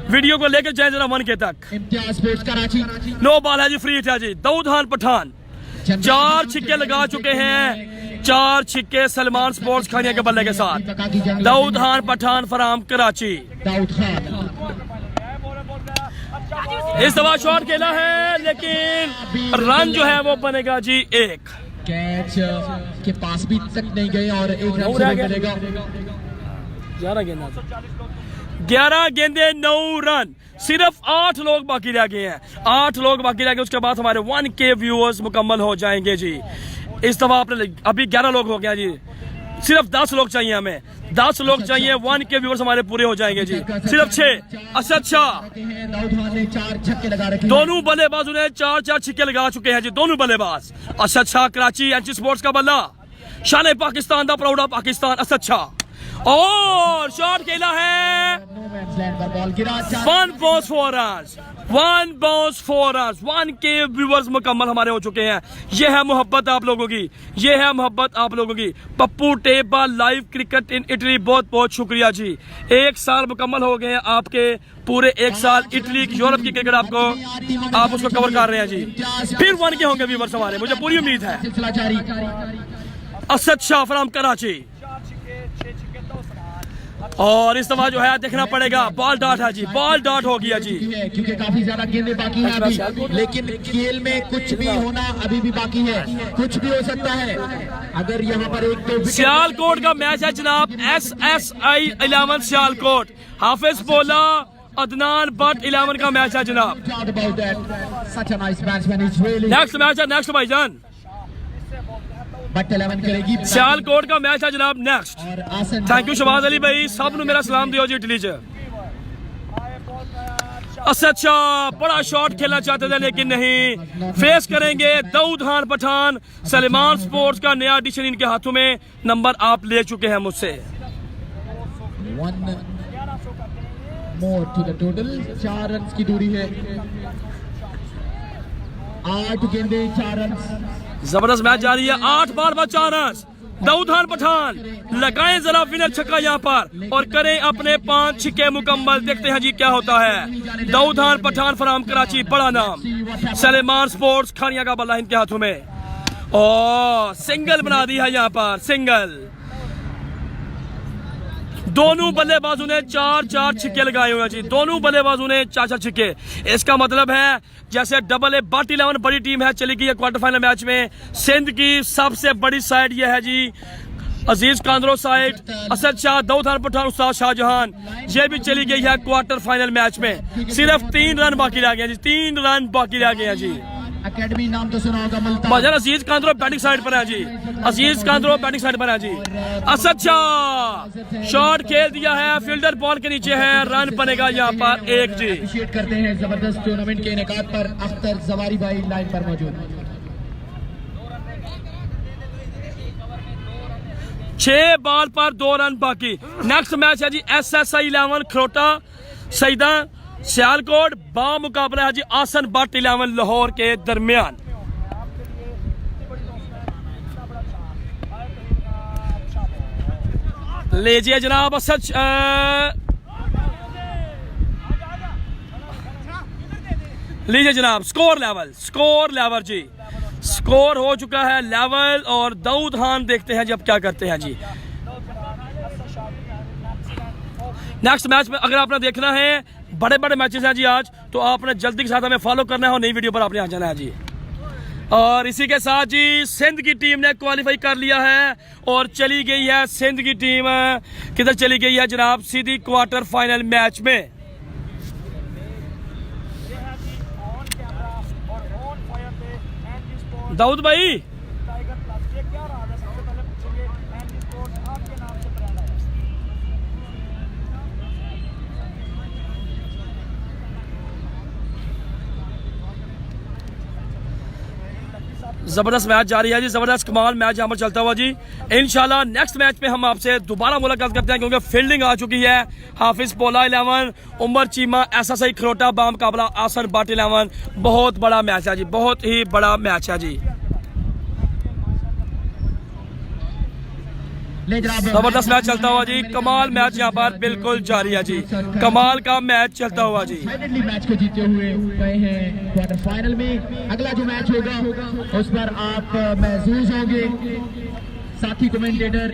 A: वीडियो को लेकर जाए जरा 1K तक।
C: Imtiaz sports Karachi,
A: no ball है जी, फ्री हिट है जी। दाऊद खान पठान 4 छिक्के लगा चुके हैं, 4 छिक्के सलमान स्पोर्ट्स खानिया के बल्ले के साथ। दाऊद खान पठान फराम कराची।
C: दाऊद खान
A: इस दफा शॉट खेला है, लेकिन रन जो है वो बनेगा जी 1।
C: कैच के पास भी तक नहीं गए और 1 रन से मिलेगा।
A: 11 गेंदे 9 रन, सिर्फ 8 लोग बाकी रह गए हैं, 8 लोग बाकी रह गए। उसके बाद हमारे 1K व्यूअर्स मुकम्मल हो जाएंगे जी। इस दफा आपने अभी 11 लोग हो गया जी, सिर्फ 10 लोग चाहिए हमें, 10 लोग चाहिए, 1K व्यूअर्स हमारे पूरे हो जाएंगे जी। सिर्फ 6। अच्छा,
C: दाऊद खान ने 4 छक्के लगा रखे हैं।
A: दोनों बल्लेबाजों ने 4 छक्के लगा चुके हैं जी, दोनों बल्लेबाज। अच्छा, कराची एनसी स्पोर्ट्स का बल्ला, शान पाकिस्तान दा प्राउड ऑफ पाकिस्तान। अच्छा, और शॉट खेला है,
C: नो मैन्स लैंड पर बॉल गिरा।
A: 1 balls 4 runs, 1 balls 4 runs, 1K viewers मुकम्मल हमारे हो चुके हैं। ये है मोहब्बत आप लोगों की, ये है मोहब्बत आप लोगों की। Pappu Teba live cricket in Italy, बहुत बहुत शुक्रिया जी। 1 साल मुकम्मल हो गए हैं आपके, पूरे 1 साल इटली यूरोप की क्रिकेट आपको, आप उसको कवर कर रहे हैं जी। फिर 1K होंगे व्यूअर्स हमारे, मुझे पूरी उम्मीद है।
C: सिलसिला जारी।
A: असद शाह फ्रॉम कराची, और इस दफा जो है देखना पड़ेगा, बॉल डॉट है जी, बॉल डॉट हो गया जी।
C: क्योंकि काफी ज्यादा गेंदें बाकी हैं अभी, लेकिन खेल में कुछ भी होना अभी भी बाकी है, कुछ भी हो सकता है। अगर यहाँ पर एक तो
A: सियालकोट का मैच है जनाब, SSI 11 सियालकोट, हाफिज बोला अदनान बट 11 का मैच है जनाब। नेक्स्ट मैच है, नेक्स्ट भाईजान,
C: बट 11 करेगी
A: सियालकोट का मैच है जनाब नेक्स्ट।
C: और आसन।
A: थैंक यू शबाज अली भाई, सब नु मेरा सलाम दियो जी इटली च। अच्छा, बड़ा शॉट खेलना चाहते थे लेकिन नहीं। फेस करेंगे दाऊद खान पठान, सलेमान स्पोर्ट्स का नया एडिशन इनके हाथों में। नंबर आप ले चुके हैं मुझसे।
C: 1 more to the total। 4 run की दूरी है, 8 गेंदे 4 रन।
A: जबरदस्त मैच जारी है, 8 बार 4 रन। दाऊद खान पठान लगाएं जरा विनर छक्का यहाँ पर और करें अपने 5 छक्के मुकम्मल। देखते हैं जी क्या होता है। दाऊद खान पठान फ्राम कराची, बड़ा नाम। सलेमान स्पोर्ट्स खानिया का बल्ला इनके हाथों में, और सिंगल बना दी है यहाँ पर, सिंगल। दोनों बल्लेबाजों ने 4 छक्के लगाए हुए हैं जी, दोनों बल्लेबाजों ने 4 छक्के। इसका मतलब है जैसे डबल ए बट 11 बड़ी टीम है, चली गई है क्वार्टर फाइनल मैच में। सिंध की सबसे बड़ी साइड ये है जी, अजीज कांद्रो साइड, असद शाह, दाऊद खान पठान, उस्ताद शाहजहान, ये भी चली गई है क्वार्टर फाइनल मैच में। सिर्फ 3 रन बाकी रह गए जी, 3 रन बाकी रह गए हैं जी।
C: एकेडमी नाम तो सुना होगा, मुल्तान।
A: मजर अजीज कांद्रो बैटिंग साइड पर है जी, अजीज कांद्रो बैटिंग साइड पर है जी। असद शाह शॉट खेल दिया है, फील्डर बॉल के नीचे है, रन बनेगा यहाँ पर 1 जी।
C: अप्रिशिएट करते हैं जबरदस्त टूर्नामेंट के इनेकाद पर। अख्तर जवारी भाई लाइन पर मौजूद।
A: 6 बॉल पर 2 रन बाकी। नेक्स्ट मैच है जी SSI 11 खरोटा सईदा सियालकोट, बामुकाबला है जी आसन बट 11 लाहौर के दरमियान। लीजिए जनाब, सच लीजिए जनाब, स्कोर लेवल जी, स्कोर हो चुका है लेवल। और दाऊद खान देखते हैं जी अब क्या करते हैं जी। नेक्स्ट मैच में अगर आपने देखना है, बड़े बड़े मैचेस हैं जी आज, तो आपने जल्दी के साथ हमें फॉलो करना है और नई वीडियो पर आपने आ जाना है जी। और इसी के साथ जी सिंध की टीम ने क्वालिफाई कर लिया है और चली गई है, सिंध की टीम किधर चली गई है जनाब, सीधी क्वार्टर फाइनल मैच में। दाऊद भाई जबरदस्त मैच जारी है जी, जबरदस्त कमाल मैच यहाँ पर चलता हुआ जी। इंशाल्लाह नेक्स्ट मैच में हम आपसे दोबारा मुलाकात करते हैं, क्योंकि फील्डिंग आ चुकी है। हाफिज पोला 11, उमर चीमा, SSI खरोटा, बामुकाबला आसन बट 11। बहुत बड़ा मैच है जी, बहुत ही बड़ा मैच है जी। जबरदस्त मैच चलता हुआ जी, कमाल मैच यहाँ पर बिल्कुल जारी है जी, कमाल का मैच चलता हुआ जी।
C: फाइनली मैच को जीते हुए गए हैं क्वार्टर फाइनल में। अगला जो मैच होगा उस पर आप महसूस होंगे, साथी कमेंटेटर